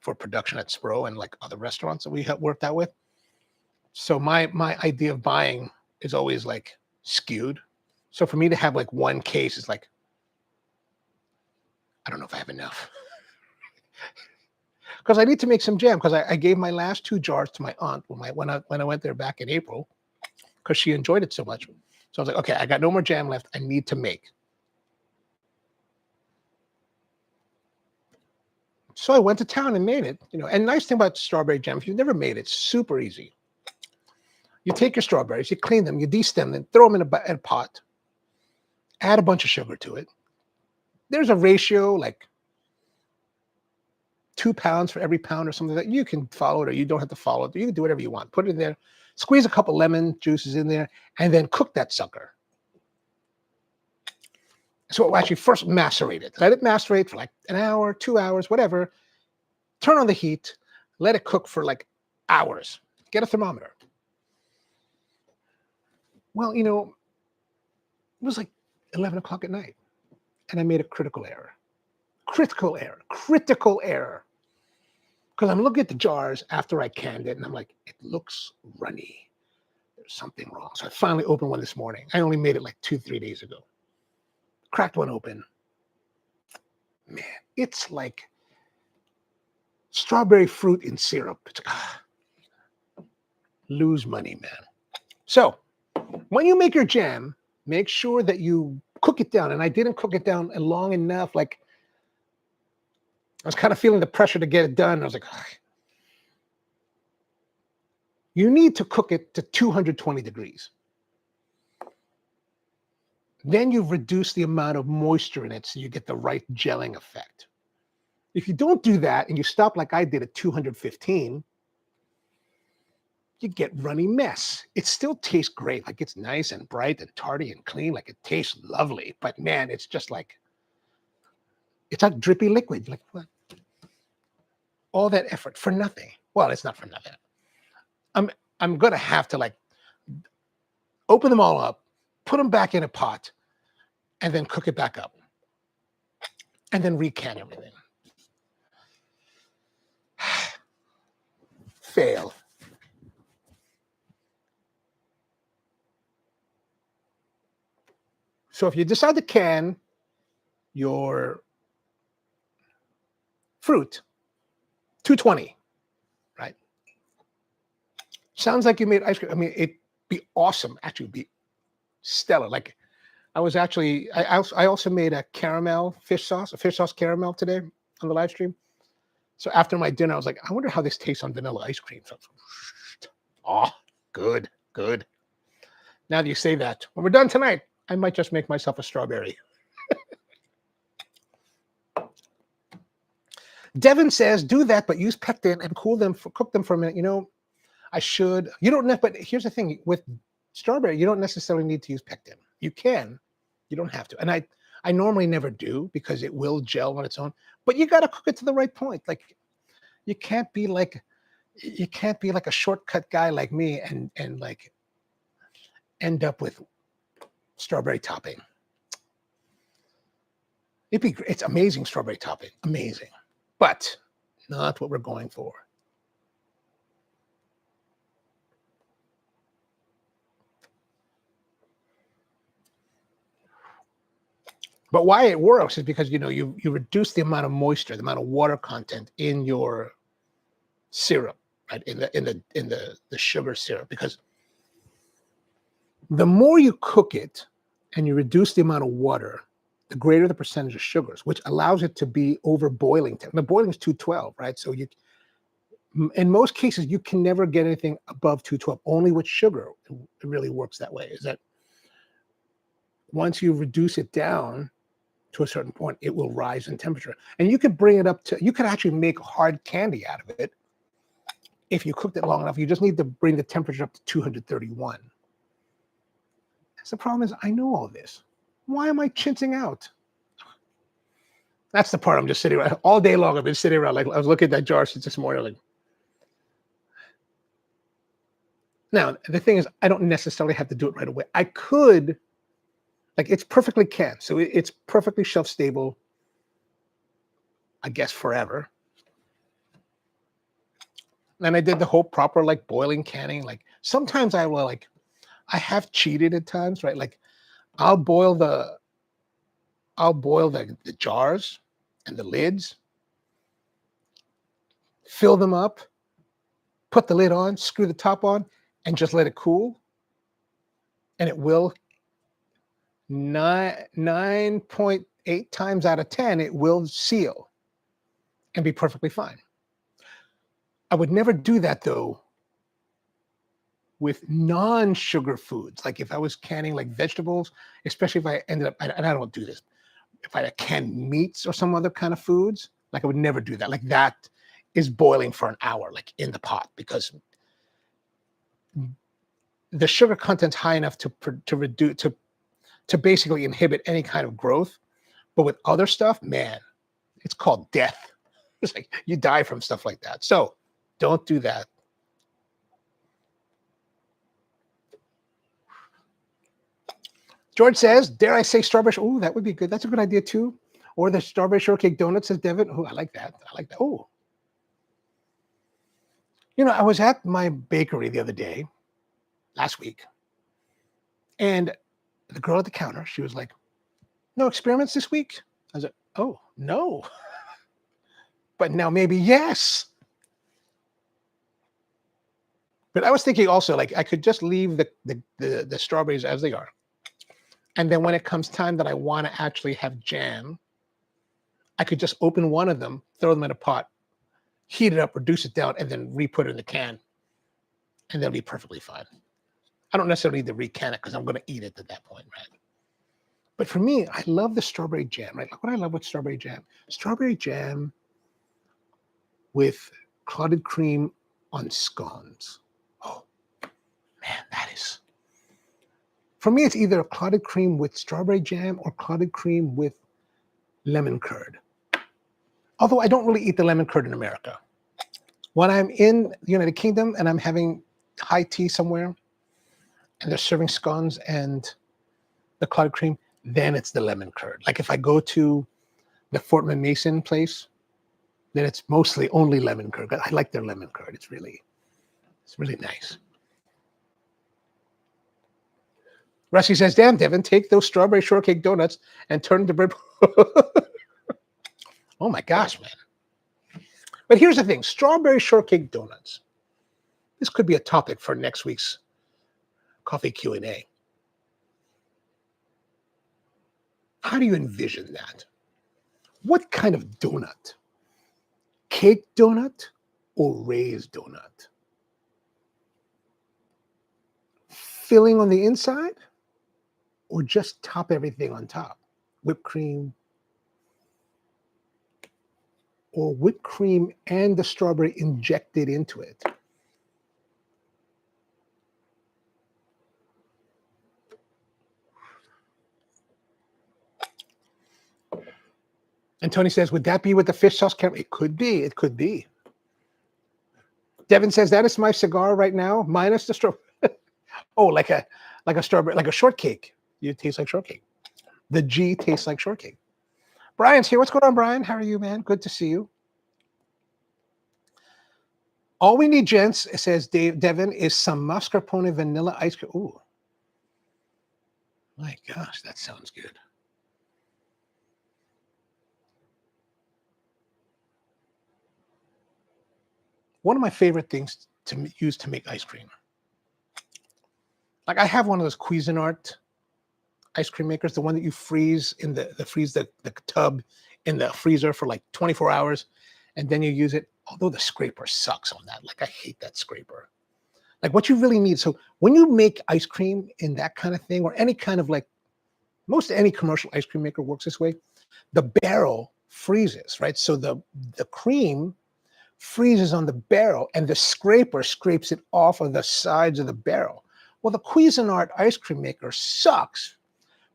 for production at Spro and like other restaurants that we have worked out with. So my idea of buying is always like skewed. So for me to have like one case is like, I don't know if I have enough. Because I need to make some jam. Because I gave my last 2 jars to my aunt when I went there back in April, because she enjoyed it so much. So I was like, okay, I got no more jam left. I need to make. So I went to town and made it. You know, and nice thing about strawberry jam, if you've never made it, it's super easy. You take your strawberries, you clean them, you de-stem them, throw them in a pot, add a bunch of sugar to it. There's a ratio like 2 pounds for every pound or something that you can follow it, or you don't have to follow it. You can do whatever you want. Put it in there, squeeze a couple lemon juices in there, and then cook that sucker. So we'll actually first macerate it. Let it macerate for like an hour, 2 hours, whatever. Turn on the heat. Let it cook for like hours. Get a thermometer. Well, you know, it was like 11 o'clock at night, and I made a critical error. Critical error. Because I'm looking at the jars after I canned it, and I'm like, it looks runny. There's something wrong. So I finally opened one this morning. I only made it like 2-3 days ago. Cracked one open. Man, it's like strawberry fruit in syrup. It's lose money, man. So when you make your jam, make sure that you cook it down. And I didn't cook it down long enough. Like I was kind of feeling the pressure to get it done. I was like, you need to cook it to 220 degrees. Then you reduce the amount of moisture in it so you get the right gelling effect. If you don't do that and you stop like I did at 215, you get runny mess. It still tastes great. Like it's nice and bright and tarty and clean. Like it tastes lovely. But man, it's just like, it's like drippy liquid. Like what? All that effort for nothing. Well, it's not for nothing. I'm going to have to like open them all up, put them back in a pot, and then cook it back up. And then recan everything. Fail. So if you decide to can your fruit, 220, right? Sounds like you made ice cream. I mean, it'd be awesome. Actually, it'd be stellar. Like I was actually, I also made a fish sauce caramel today on the live stream. So after my dinner, I was like, I wonder how this tastes on vanilla ice cream. So, oh, good, good. Now that you say that, when we're done tonight, I might just make myself a strawberry. Devin says, do that, but use pectin and cook them for a minute. You know, I should. You don't know, but here's the thing with strawberry, you don't necessarily need to use pectin. You can, you don't have to. And I normally never do because it will gel on its own. But you got to cook it to the right point. Like you can't be like a shortcut guy like me and like end up with strawberry topping. It's amazing strawberry topping, amazing, but not what we're going for. But why it works is because you reduce the amount of moisture, the amount of water content in your syrup, right? In the sugar syrup, because the more you cook it and you reduce the amount of water, the greater the percentage of sugars, which allows it to be over boiling temp. The boiling is 212, right? So in most cases, you can never get anything above 212. Only with sugar, it really works that way. Is that once you reduce it down to a certain point, it will rise in temperature. And you could bring it up to, you could actually make hard candy out of it if you cooked it long enough. You just need to bring the temperature up to 231. The problem is, I know all this. Why am I chintzing out? That's the part I'm just sitting around. All day long, I've been sitting around. Like I was looking at that jar since this morning. Like, now, the thing is, I don't necessarily have to do it right away. I could, like it's perfectly canned. So it's perfectly shelf stable, I guess, forever. And I did the whole proper like boiling canning. Like sometimes I will I have cheated at times, right? Like I'll boil the jars and the lids, fill them up, put the lid on, screw the top on, and just let it cool. And it will 9.8 times out of 10, it will seal and be perfectly fine. I would never do that though with non-sugar foods. Like if I was canning like vegetables, especially if I ended up, and I don't do this, if I canned meats or some other kind of foods, like I would never do that. Like that is boiling for an hour, like in the pot, because the sugar content's high enough to reduce, to basically inhibit any kind of growth. But with other stuff, man, it's called death. It's like you die from stuff like that. So don't do that. George says, dare I say strawberry? Oh, that would be good. That's a good idea too. Or the strawberry shortcake donut, says Devin. Oh, I like that. I like that. Oh. I was at my bakery the other day, last week, and the girl at the counter, she was like, no experiments this week? I was like, oh, no. But now maybe yes. But I was thinking also, like, I could just leave the strawberries as they are. And then when it comes time that I want to actually have jam, I could just open one of them, throw them in a pot, heat it up, reduce it down, and then re-put it in the can. And they'll be perfectly fine. I don't necessarily need to recan it because I'm going to eat it at that point, right? But for me, I love the strawberry jam, right? Like what I love with strawberry jam. Strawberry jam with clotted cream on scones. Oh, man, that is... For me, it's either a clotted cream with strawberry jam or clotted cream with lemon curd. Although I don't really eat the lemon curd in America. When I'm in the United Kingdom and I'm having high tea somewhere and they're serving scones and the clotted cream, then it's the lemon curd. Like if I go to the Fortman Mason place, then it's mostly only lemon curd. I like their lemon curd. It's really nice. Rusty says, damn, Devin, take those strawberry shortcake donuts and turn them to bread. Oh my gosh, man. But here's the thing, strawberry shortcake donuts. This could be a topic for next week's coffee Q&A. How do you envision that? What kind of donut? Cake donut or raised donut? Filling on the inside or just top everything on top? Whipped cream or whipped cream and the strawberry injected into it? And Tony says, would that be with the fish sauce caramel? It could be. It could be. Devin says, that is my cigar right now, minus the strawberry. Oh, like a strawberry, like a shortcake. You taste like shortcake. The G tastes like shortcake. Brian's here. What's going on, Brian? How are you, man? Good to see you. All we need, gents, says Devin, is some mascarpone vanilla ice cream. Ooh. My gosh, that sounds good. One of my favorite things to use to make ice cream. Like I have one of those Cuisinart ice cream makers, the one that you freeze in the tub in the freezer for like 24 hours, and then you use it. Although the scraper sucks on that. Like I hate that scraper. Like what you really need. So when you make ice cream in that kind of thing, or any kind of like, most any commercial ice cream maker works this way, the barrel freezes, right? So the cream freezes on the barrel and the scraper scrapes it off of the sides of the barrel. Well, the Cuisinart ice cream maker sucks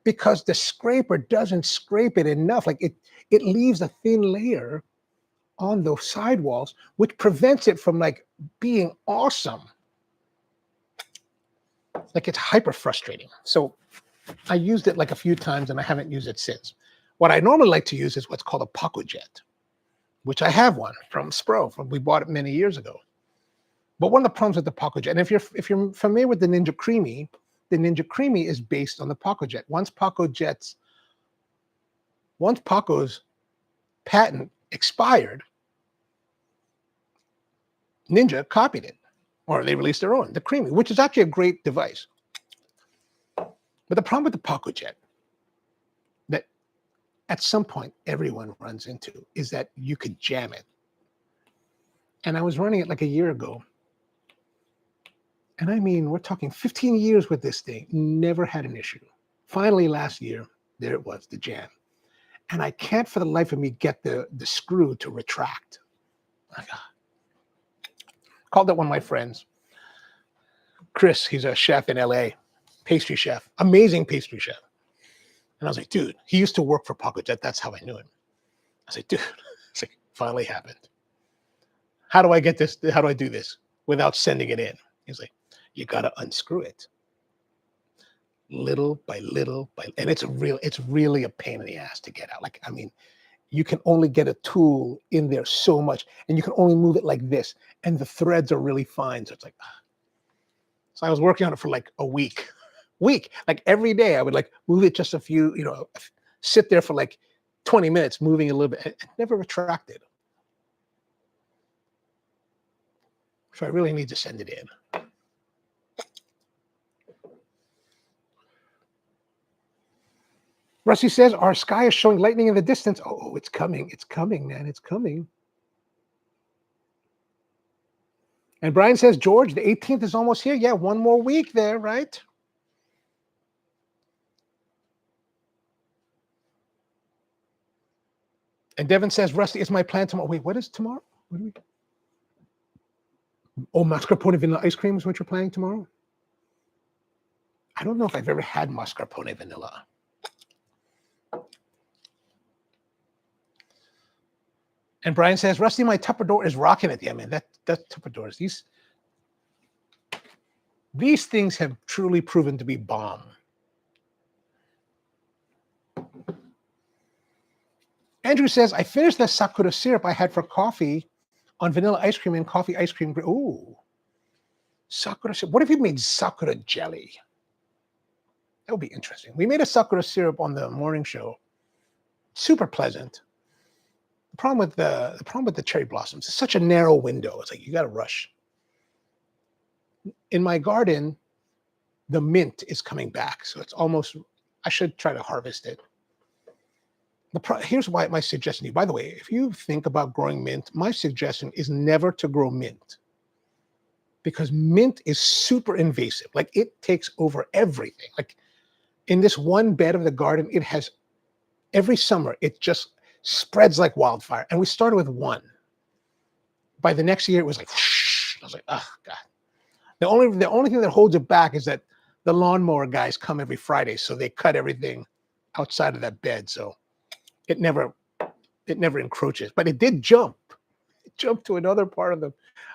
because the scraper doesn't scrape it enough. Like it leaves a thin layer on those sidewalls, which prevents it from like being awesome. Like it's hyper frustrating. So I used it like a few times and I haven't used it since. What I normally like to use is what's called a Paco Jet, which I have one from Spro. We bought it many years ago. But one of the problems with the Paco Jet, and if you're familiar with the Ninja Creamy, the Ninja Creamy is based on the Paco Jet. Once Paco's patent expired, Ninja copied it, or they released their own, the Creamy, which is actually a great device. But the problem with the Paco Jet that at some point everyone runs into is that you could jam it. And I was running it like a year ago. And I mean, we're talking 15 years with this thing, never had an issue. Finally, last year, there it was, the jam. And I can't for the life of me get the screw to retract. Called up one of my friends, Chris, he's a chef in LA, pastry chef, amazing pastry chef. And I was like, dude, he used to work for Paco Jet. That's how I knew him. I was like, dude, it's like, finally happened. How do I get this? How do I do this without sending it in? He's like, you got to unscrew it. Little by little, and it's really a pain in the ass to get out. Like, I mean, you can only get a tool in there so much, and you can only move it like this, and the threads are really fine. So it's like, so I was working on it for like a week, like every day I would like move it just a few, sit there for like 20 minutes, moving a little bit. It never retracted. So I really need to send it in. Rusty says, our sky is showing lightning in the distance. Oh, it's coming. It's coming, man. It's coming. And Brian says, George, the 18th is almost here. Yeah, one more week there, right? And Devin says, Rusty, it's my plan tomorrow. Wait, what is tomorrow? What do we? Oh, mascarpone vanilla ice cream is what you're planning tomorrow? I don't know if I've ever had mascarpone vanilla. And Brian says, Rusty, my Tupperware is rocking it. Yeah, man, that Tupperware, these things have truly proven to be bomb. Andrew says, I finished the sakura syrup I had for coffee on vanilla ice cream and coffee ice cream. Ooh, sakura syrup. What if you made sakura jelly? That would be interesting. We made a sakura syrup on the morning show. Super pleasant. The problem with the cherry blossoms, it's such a narrow window. It's like you got to rush. In my garden, the mint is coming back, so it's almost. I should try to harvest it. Here's why my suggestion to you. By the way, if you think about growing mint, my suggestion is never to grow mint because mint is super invasive. Like it takes over everything. Like in this one bed of the garden, it has every summer, it just spreads like wildfire. And we started with one. By the next year, it was like, whoosh. I was like, oh God. The only thing that holds it back is that the lawnmower guys come every Friday, so they cut everything outside of that bed. So it never encroaches. But it did jump. It jumped to another part of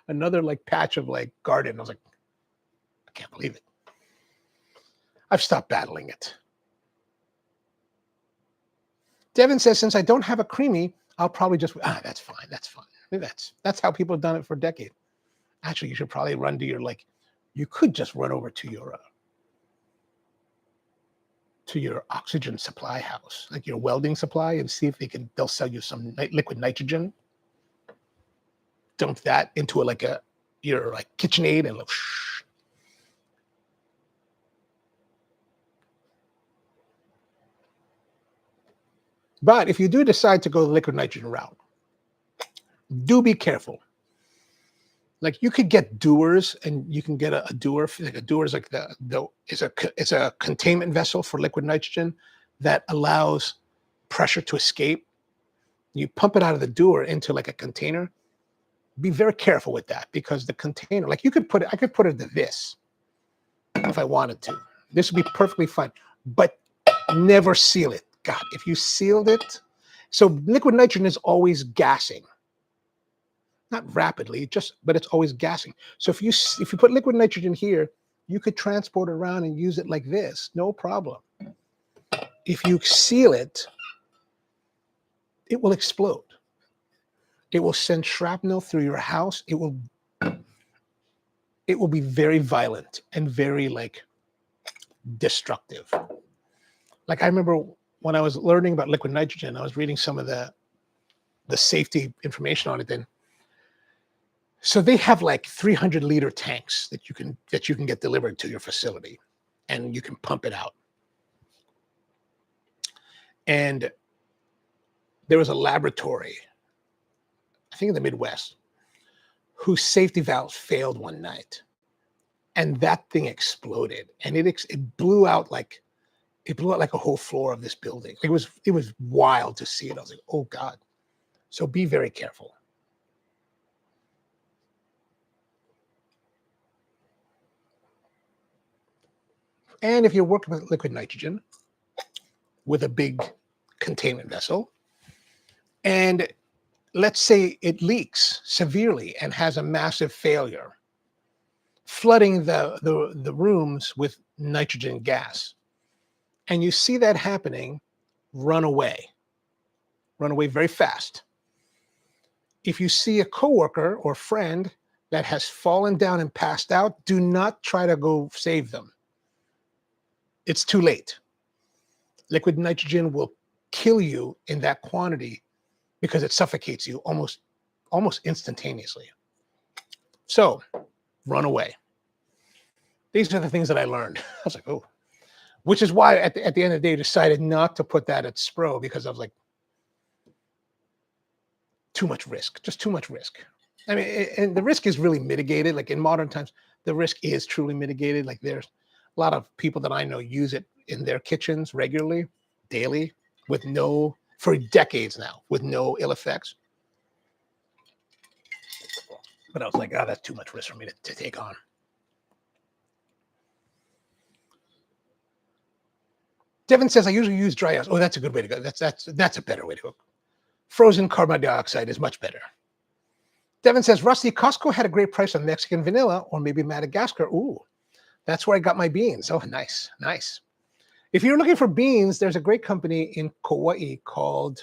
another like patch of like garden. I was like, I can't believe it. I've stopped battling it. Devin says, since I don't have a creamy, I'll probably just, that's fine. That's fine. That's how people have done it for a decade. Actually, you should probably run to you could just run over to your oxygen supply house, like your welding supply, and see if they'll sell you some liquid nitrogen. Dump that into your KitchenAid and shh. But if you do decide to go the liquid nitrogen route, do be careful. Like you could get dewars, and you can get a dewer. Like a dewer is like it's a containment vessel for liquid nitrogen that allows pressure to escape. You pump it out of the dewer into like a container. Be very careful with that because the container, like I could put it into this if I wanted to. This would be perfectly fine, but never seal it. God, if you sealed it, so liquid nitrogen is always gassing. Not rapidly, but it's always gassing. So if you put liquid nitrogen here, you could transport it around and use it like this, no problem. If you seal it, it will explode. It will send shrapnel through your house. It will be very violent and very destructive. Like I remember when I was learning about liquid nitrogen, I was reading some of the safety information on it then. So they have 300-liter tanks that you can get delivered to your facility, and you can pump it out. And there was a laboratory, I think in the Midwest, whose safety valves failed one night, and that thing exploded, and it blew out like a whole floor of this building. It was wild to see it. I was like, oh God. So be very careful. And if you're working with liquid nitrogen with a big containment vessel, and let's say it leaks severely and has a massive failure, flooding the rooms with nitrogen gas, and you see that happening, run away very fast. If you see a coworker or friend that has fallen down and passed out, do not try to go save them. It's too late. Liquid nitrogen will kill you in that quantity because it suffocates you almost instantaneously. So run away. These are the things that I learned. I was like, oh, which is why at the end of the day, I decided not to put that at Spro, because I was like, too much risk, just too much risk. I mean, and the risk is really mitigated. Like in modern times, the risk is truly mitigated. Like there's a lot of people that I know use it in their kitchens regularly, daily, for decades now, with no ill effects. But I was like, that's too much risk for me to take on. Devin says, I usually use dry ice. Oh, that's a good way to go. That's a better way to go. Frozen carbon dioxide is much better. Devin says, Rusty, Costco had a great price on Mexican vanilla, or maybe Madagascar. Ooh, that's where I got my beans. Oh, nice. If you're looking for beans, there's a great company in Kauai called,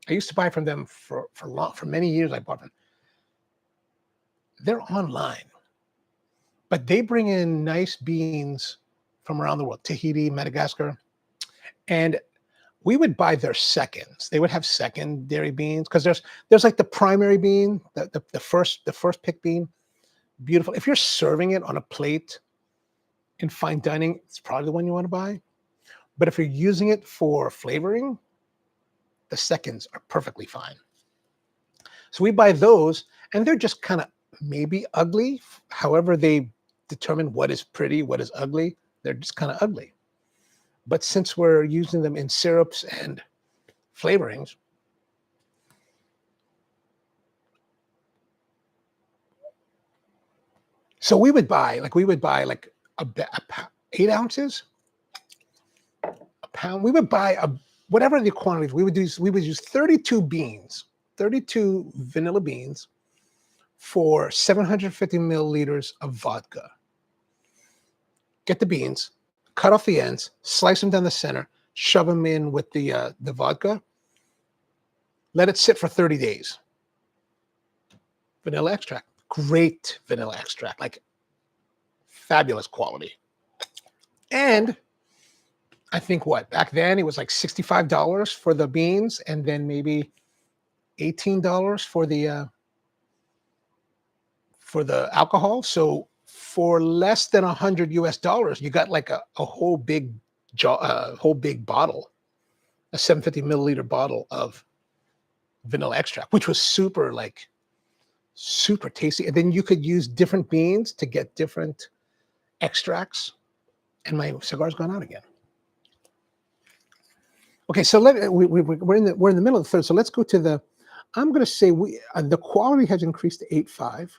I used to buy from them for many years. I bought them. They're online, but they bring in nice beans from around the world, Tahiti, Madagascar. And we would buy their seconds. They would have secondary beans because there's like the primary bean, the first pick bean, beautiful. If you're serving it on a plate in fine dining, it's probably the one you want to buy. But if you're using it for flavoring, the seconds are perfectly fine. So we buy those, and they're just kind of maybe ugly. However they determine what is pretty, what is ugly, they're just kind of ugly. But since we're using them in syrups and flavorings, so we would buy like 8 ounces, a pound. We would buy whatever the quantities. We would use 32 beans, 32 vanilla beans for 750 milliliters of vodka. Get the beans, cut off the ends, slice them down the center, shove them in with the vodka. Let it sit for 30 days. Vanilla extract, great vanilla extract, like fabulous quality. And I think back then it was like $65 for the beans, and then maybe $18 for the alcohol. So for less than $100 US, you got like a whole big bottle, a 750 milliliter bottle of vanilla extract, which was super tasty. And then you could use different beans to get different extracts. And my cigar's gone out again. Okay, so we're in the middle of the third. So let's go to the. I'm going to say the quality has increased to 8.5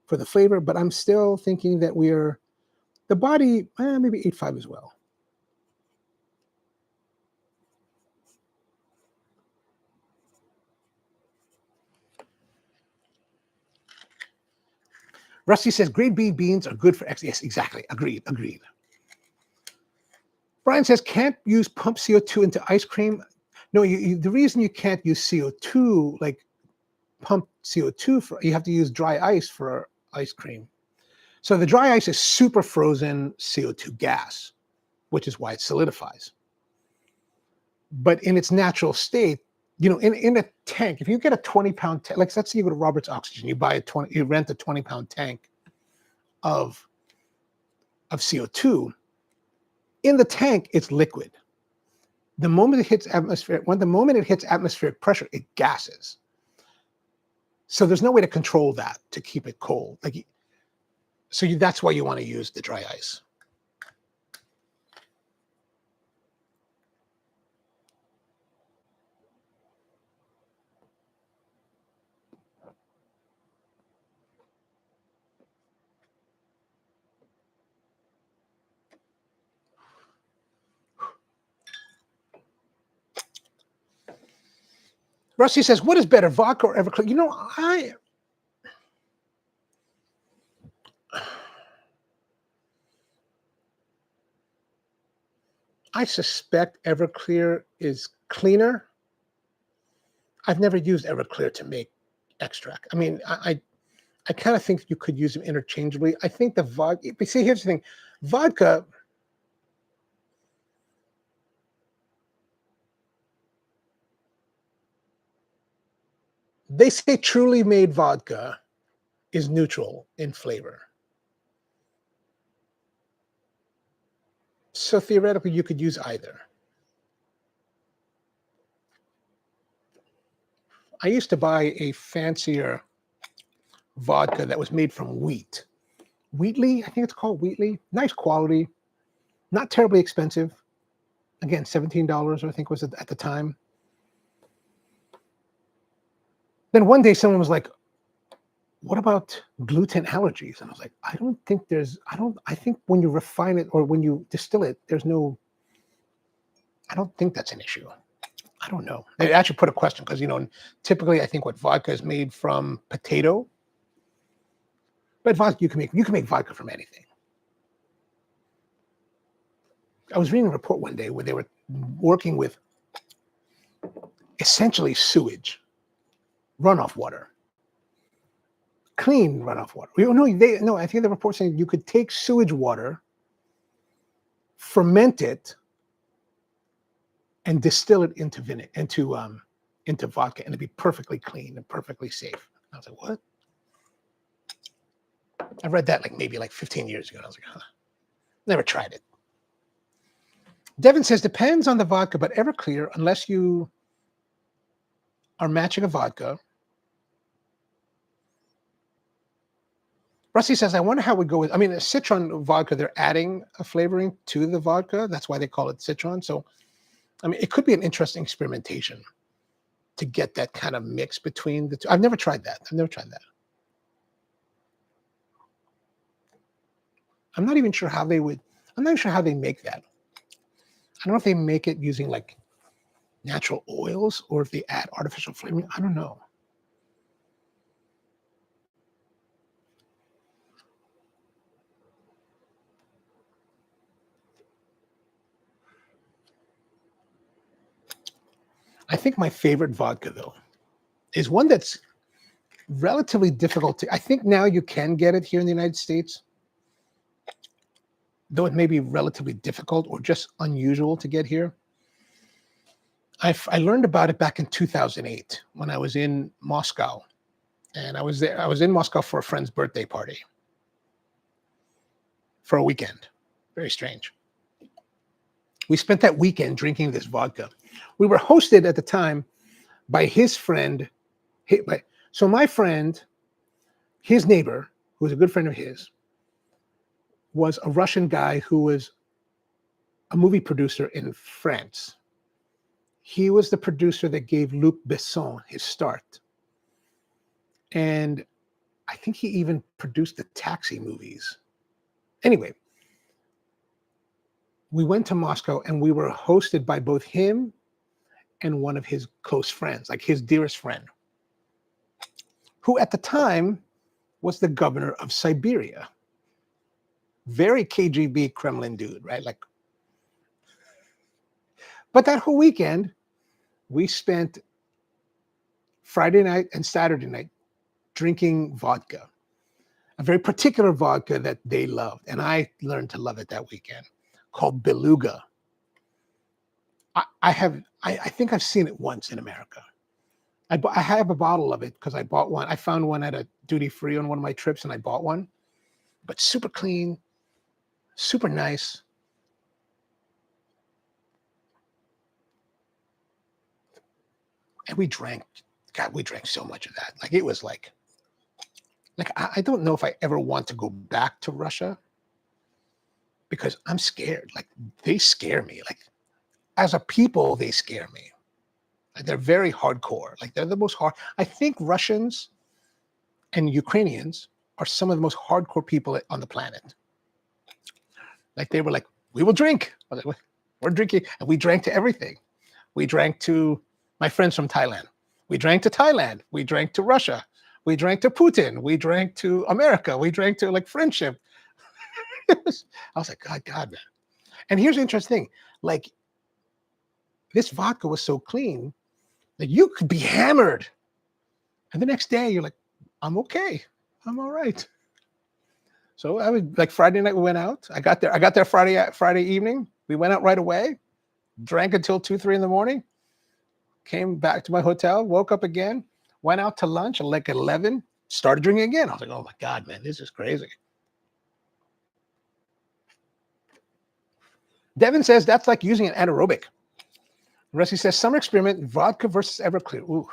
for the flavor, but I'm still thinking that the body maybe 8.5 as well. Rusty says grade B beans are good for X. Yes, exactly. Agreed. Brian says can't use pump CO2 into ice cream. No, the reason you can't use CO2, like pump CO2 you have to use dry ice for ice cream. So the dry ice is super frozen CO2 gas, which is why it solidifies. But in its natural state, in a tank, if you get a 20-pound tank, like let's say you go to Robert's Oxygen, you rent a 20-pound tank of CO2. In the tank, it's liquid. The moment it hits atmospheric pressure, it gases. So there's no way to control that to keep it cold. That's why you want to use the dry ice. Rusty says, what is better, vodka or Everclear? I suspect Everclear is cleaner. I've never used Everclear to make extract. I mean, I kind of think you could use them interchangeably. I think the vodka, but see, here's the thing. Vodka, they say truly made vodka is neutral in flavor. So theoretically, you could use either. I used to buy a fancier vodka that was made from wheat. Wheatley, I think it's called Wheatley. Nice quality, not terribly expensive. Again, $17, I think was at the time. Then one day someone was like, what about gluten allergies? And I was like, I think when you refine it or when you distill it, I don't think that's an issue. I don't know. They actually put a question because, typically I think what vodka is made from potato, but vodka you can make vodka from anything. I was reading a report one day where they were working with essentially sewage, runoff water, clean runoff water. I think the report saying you could take sewage water, ferment it, and distill it into vodka, and it'd be perfectly clean and perfectly safe. I was like, what? I read that maybe 15 years ago. And I was like, huh. Never tried it. Devin says, depends on the vodka, but Everclear, unless you are matching a vodka. Rusty says, I wonder how it would go with, I mean, a citron vodka, they're adding a flavoring to the vodka. That's why they call it citron. So, I mean, it could be an interesting experimentation to get that kind of mix between the two. I've never tried that. I'm not even sure how they would, I'm not even sure how they make that. I don't know if they make it using like natural oils or if they add artificial flavoring. I don't know. I think my favorite vodka, though, is one that's relatively difficult to. I think now you can get it here in the United States, though it may be relatively difficult or just unusual to get here. I learned about it back in 2008 when I was in Moscow, and I was there. I was in Moscow for a friend's birthday party for a weekend. Very strange. We spent that weekend drinking this vodka. We were hosted at the time by his friend. So my friend, his neighbor, who was a good friend of his, was a Russian guy who was a movie producer in France. He was the producer that gave Luc Besson his start. And I think he even produced the Taxi movies. Anyway, we went to Moscow and we were hosted by both him and one of his close friends, like his dearest friend, who at the time was the governor of Siberia. Very KGB Kremlin dude, right? Like, but that whole weekend, we spent Friday night and Saturday night drinking vodka, a very particular vodka that they loved. And I learned to love it that weekend, called Beluga. I think I've seen it once in America. I have a bottle of it because I bought one. I found one at a duty free on one of my trips and I bought one, but super clean, super nice. And we drank so much of that. Like it was like I don't know if I ever want to go back to Russia because I'm scared. Like they scare me. Like as a people, they scare me. Like, they're very hardcore. Like they're the most hard. I think Russians and Ukrainians are some of the most hardcore people on the planet. Like they were like, we will drink. I was like, we're drinking. And we drank to everything. We drank to my friends from Thailand. We drank to Thailand. We drank to Russia. We drank to Putin. We drank to America. We drank to like friendship. I was like, God, man. And here's the interesting thing. Like this vodka was so clean that you could be hammered. And the next day you're like, I'm okay. I'm all right. So I was like Friday night we went out. I got there Friday evening. We went out right away, drank until 2-3 in the morning, came back to my hotel, woke up again, went out to lunch at like 11, started drinking again. I was like, oh my God, man, this is crazy. Devin says that's like using an anaerobic. Rusty says summer experiment, vodka versus Everclear. Ooh.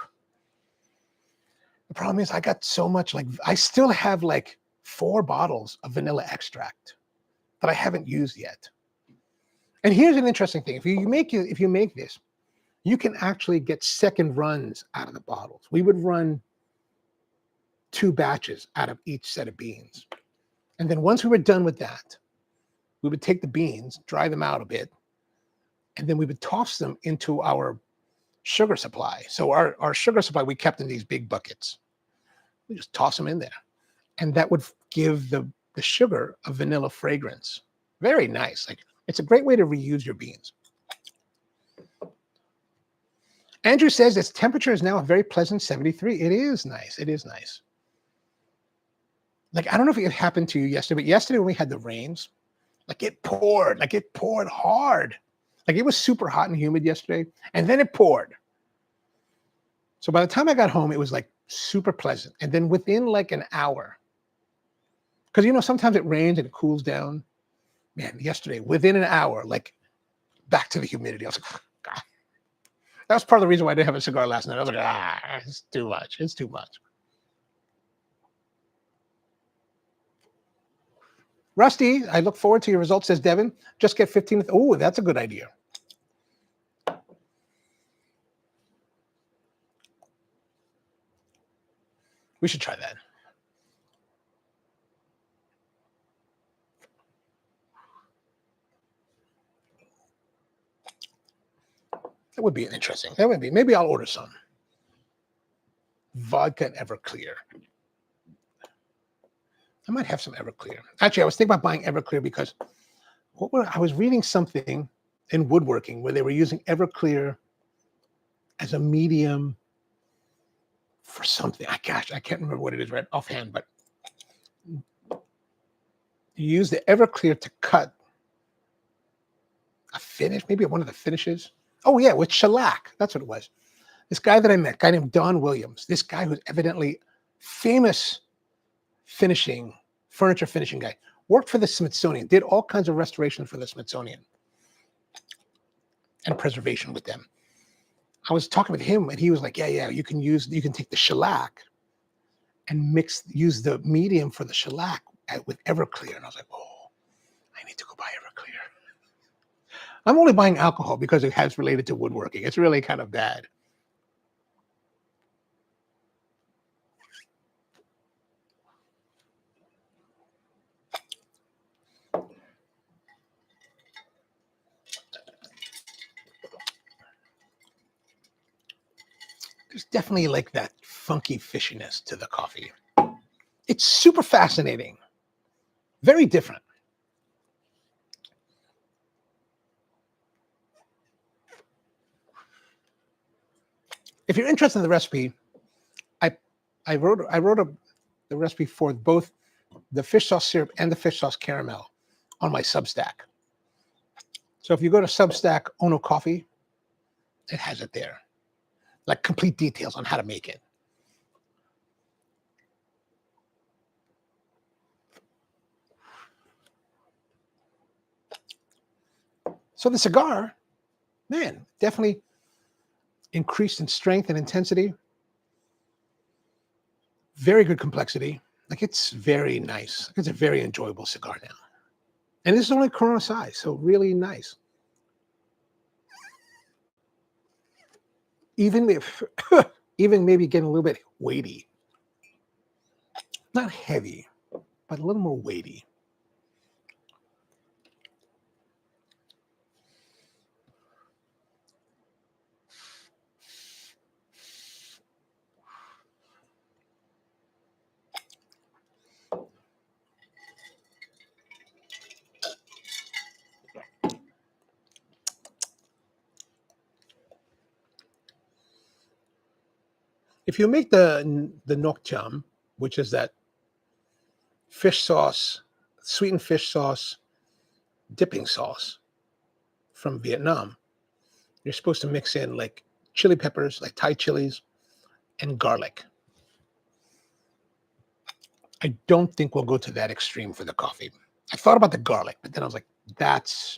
The problem is I got so much, like I still have like 4 bottles of vanilla extract that I haven't used yet. And here's an interesting thing. If you make this, you can actually get second runs out of the bottles. We would run 2 batches out of each set of beans. And then once we were done with that, we would take the beans, dry them out a bit, and then we would toss them into our sugar supply. So our sugar supply, we kept in these big buckets. We just toss them in there. And that would give the sugar a vanilla fragrance. Very nice. Like it's a great way to reuse your beans. Andrew says its temperature is now a very pleasant 73. It is nice. It is nice. Like, I don't know if it happened to you yesterday, but yesterday when we had the rains, like it poured hard. Like it was super hot and humid yesterday, and then it poured. So by the time I got home, it was like super pleasant. And then within like an hour, because you know, sometimes it rains and it cools down. Man, yesterday, within an hour, like back to the humidity. I was like, God. That was part of the reason why I didn't have a cigar last night. I was like, it's too much. It's too much. Rusty, I look forward to your results, says Devin. Just get 15. Oh, that's a good idea. We should try that. That would be interesting. That would be. Maybe I'll order some. Vodka and Everclear. I might have some Everclear. Actually, I was thinking about buying Everclear because I was reading something in woodworking where they were using Everclear as a medium for something. I can't remember what it is right offhand, but you use the Everclear to cut a finish, maybe one of the finishes. Oh yeah, with shellac. That's what it was. This guy that I met, a guy named Don Williams, this guy who's evidently famous furniture finishing guy, worked for the Smithsonian, did all kinds of restoration for the Smithsonian and preservation with them. I was talking with him and he was like, yeah, you can take the shellac and use the medium for the shellac with Everclear. And I was like, oh, I need to go buy Everclear. I'm only buying alcohol because it has related to woodworking. It's really kind of bad. There's definitely like that funky fishiness to the coffee. It's super fascinating. Very different. If you're interested in the recipe, I wrote the recipe for both the fish sauce syrup and the fish sauce caramel on my Substack. So if you go to Substack Ono Coffee, it has it there. Like complete details on how to make it. So the cigar, man, definitely increased in strength and intensity. Very good complexity. Like it's very nice. It's a very enjoyable cigar now. And this is only Corona size, so really nice. Even maybe getting a little bit weighty. Not heavy, but a little more weighty. If you make the nok cham, which is that fish sauce, sweetened fish sauce, dipping sauce from Vietnam, you're supposed to mix in like chili peppers, like Thai chilies, and garlic. I don't think we'll go to that extreme for the coffee. I thought about the garlic, but then I was like, that's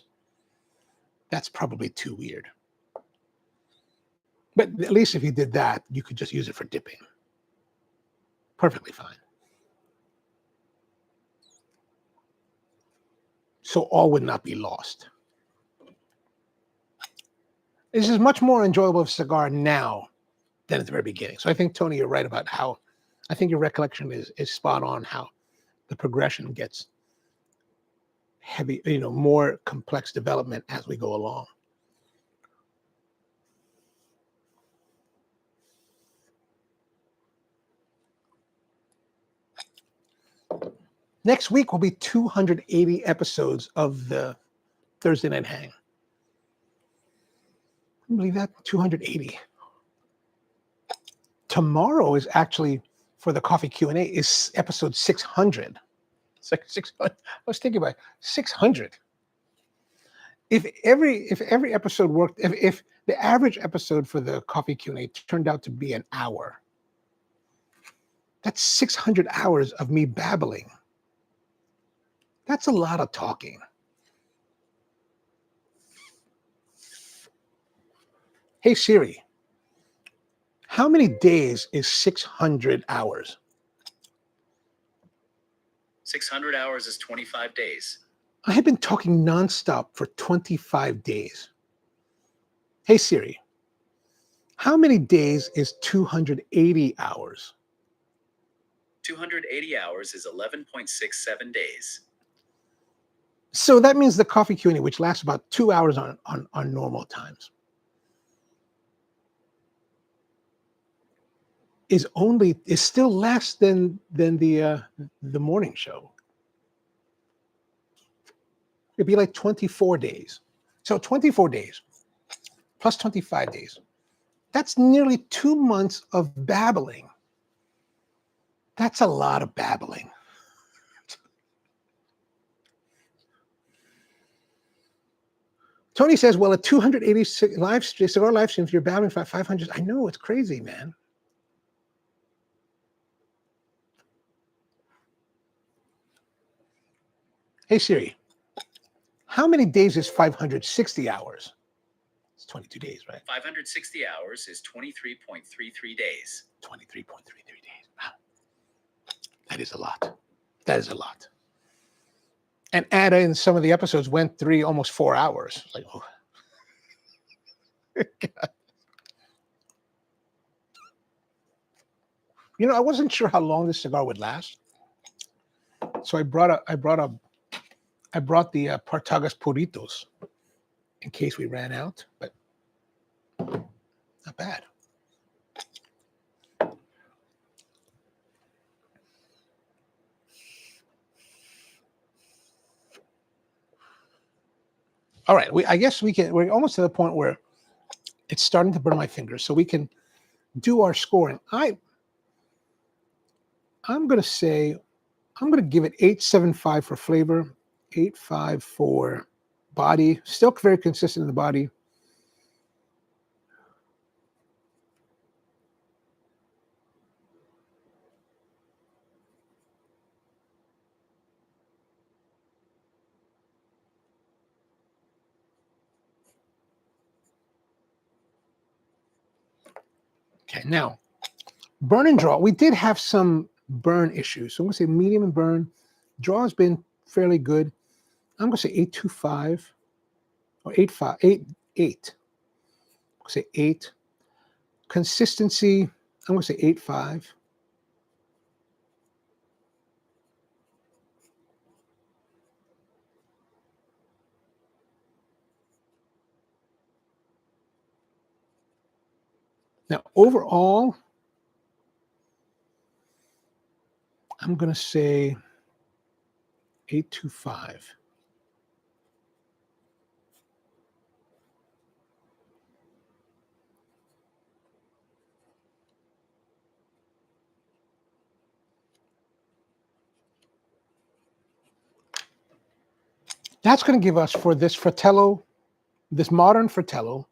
probably too weird. But at least if you did that, you could just use it for dipping. Perfectly fine. So all would not be lost. This is much more enjoyable of a cigar now than at the very beginning. So I think, Tony, you're right about how, I think your recollection is spot on how the progression gets heavy, more complex development as we go along. Next week will be 280 episodes of the Thursday Night Hang. Can you believe that? 280. Tomorrow is actually, for the Coffee Q&A, is episode 600. It's like 600. I was thinking about 600. If every episode worked, if the average episode for the Coffee Q&A turned out to be an hour, that's 600 hours of me babbling. That's a lot of talking. Hey Siri, how many days is 600 hours? 600 hours is 25 days. I have been talking nonstop for 25 days. Hey Siri, how many days is 280 hours? 280 hours is 11.67 days. So that means the coffee Q&A, which lasts about 2 hours on normal times, is still less than the morning show. It'd be like 24 days. So 24 days plus 25 days. That's nearly 2 months of babbling. That's a lot of babbling. Tony says, well, at 286 cigar live streams, you're babbling for 500. I know, it's crazy, man. Hey, Siri, how many days is 560 hours? It's 22 days, right? 560 hours is 23.33 days. 23.33 days. Wow. That is a lot. That is a lot. And add in some of the episodes went almost 4 hours. Like, oh. You know, I wasn't sure how long this cigar would last. So I brought the Partagas Puritos in case we ran out, but not bad. All right, I guess we're almost to the point where it's starting to burn my fingers, so we can do our scoring. I'm going to give it 8.75 for flavor, 8.5 for body, still very consistent in the body. Okay, now, burn and draw. We did have some burn issues. So I'm going to say medium and burn. Draw has been fairly good. I'm going to say 8.25 or 8.5, 8. I'll say 8. Consistency, I'm going to say 8.5. Now, overall, I'm going to say 8.25. That's going to give us, for this Fratello, this modern Fratello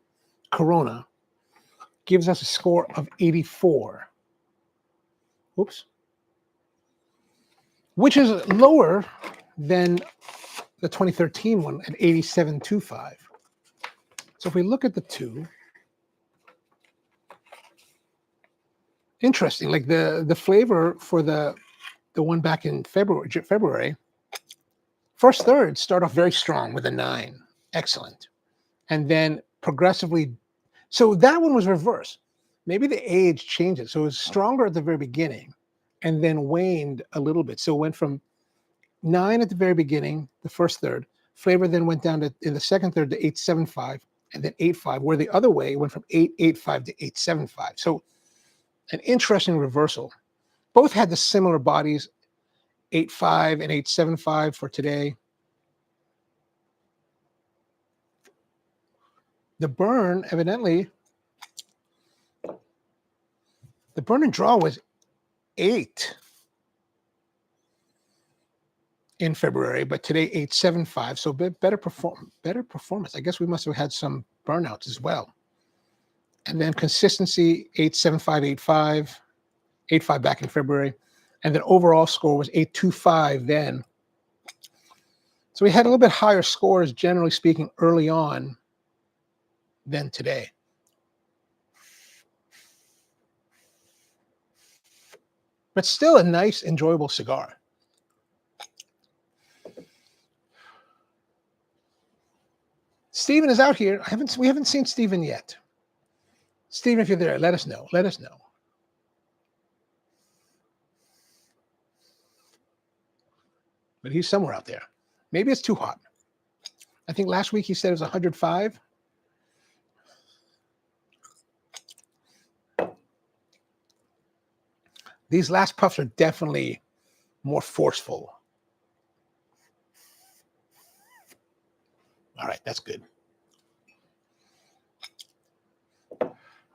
Corona, gives us a score of 84. Oops. Which is lower than the 2013 one at 87.25. So if we look at the two, interesting. Like the flavor for the one back in February, first third start off very strong with a 9, excellent, and then progressively. So that one was reversed. Maybe the age changes. So it was stronger at the very beginning, and then waned a little bit. So it went from 9 at the very beginning, the first third. Flavor then went down in the second third to 8.75, and then 8.5. Where the other way it went from 8.85 to 8.75. So an interesting reversal. Both had the similar bodies, 8.5 and 8.75 for today. The burn, evidently, the burn and draw was 8 in February, but today 8.75. So better performance. I guess we must have had some burnouts as well. And then consistency 8.75, 8.5, 8.5 back in February. And then overall score was 8.25 then. So we had a little bit higher scores, generally speaking, early on than today. but still a nice, enjoyable cigar. Stephen is out here. We haven't seen Stephen yet. Stephen, if you're there, let us know. Let us know. But he's somewhere out there. Maybe it's too hot. I think last week he said it was 105. These last puffs are definitely more forceful. All right, that's good.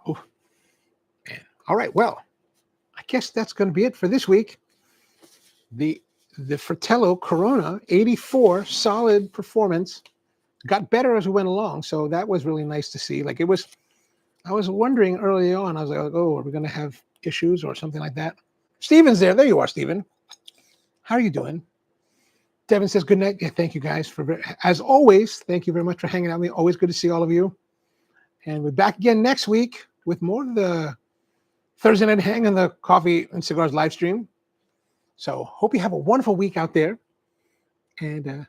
Oh, man. All right, well, I guess that's going to be it for this week. The Fratello Corona 84 solid performance, got better as we went along, so that was really nice to see. Like, it was, I was wondering early on, I was like, oh, are we going to have issues or something like that? Steven's there. There you are, Steven. How are you doing? Devin says good night. Yeah, thank you guys for, as always, thank you very much for hanging out with me. Always good to see all of you. And we're back again next week with more of the Thursday Night Hang on the Coffee and Cigars live stream. So hope you have a wonderful week out there, and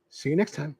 see you next time.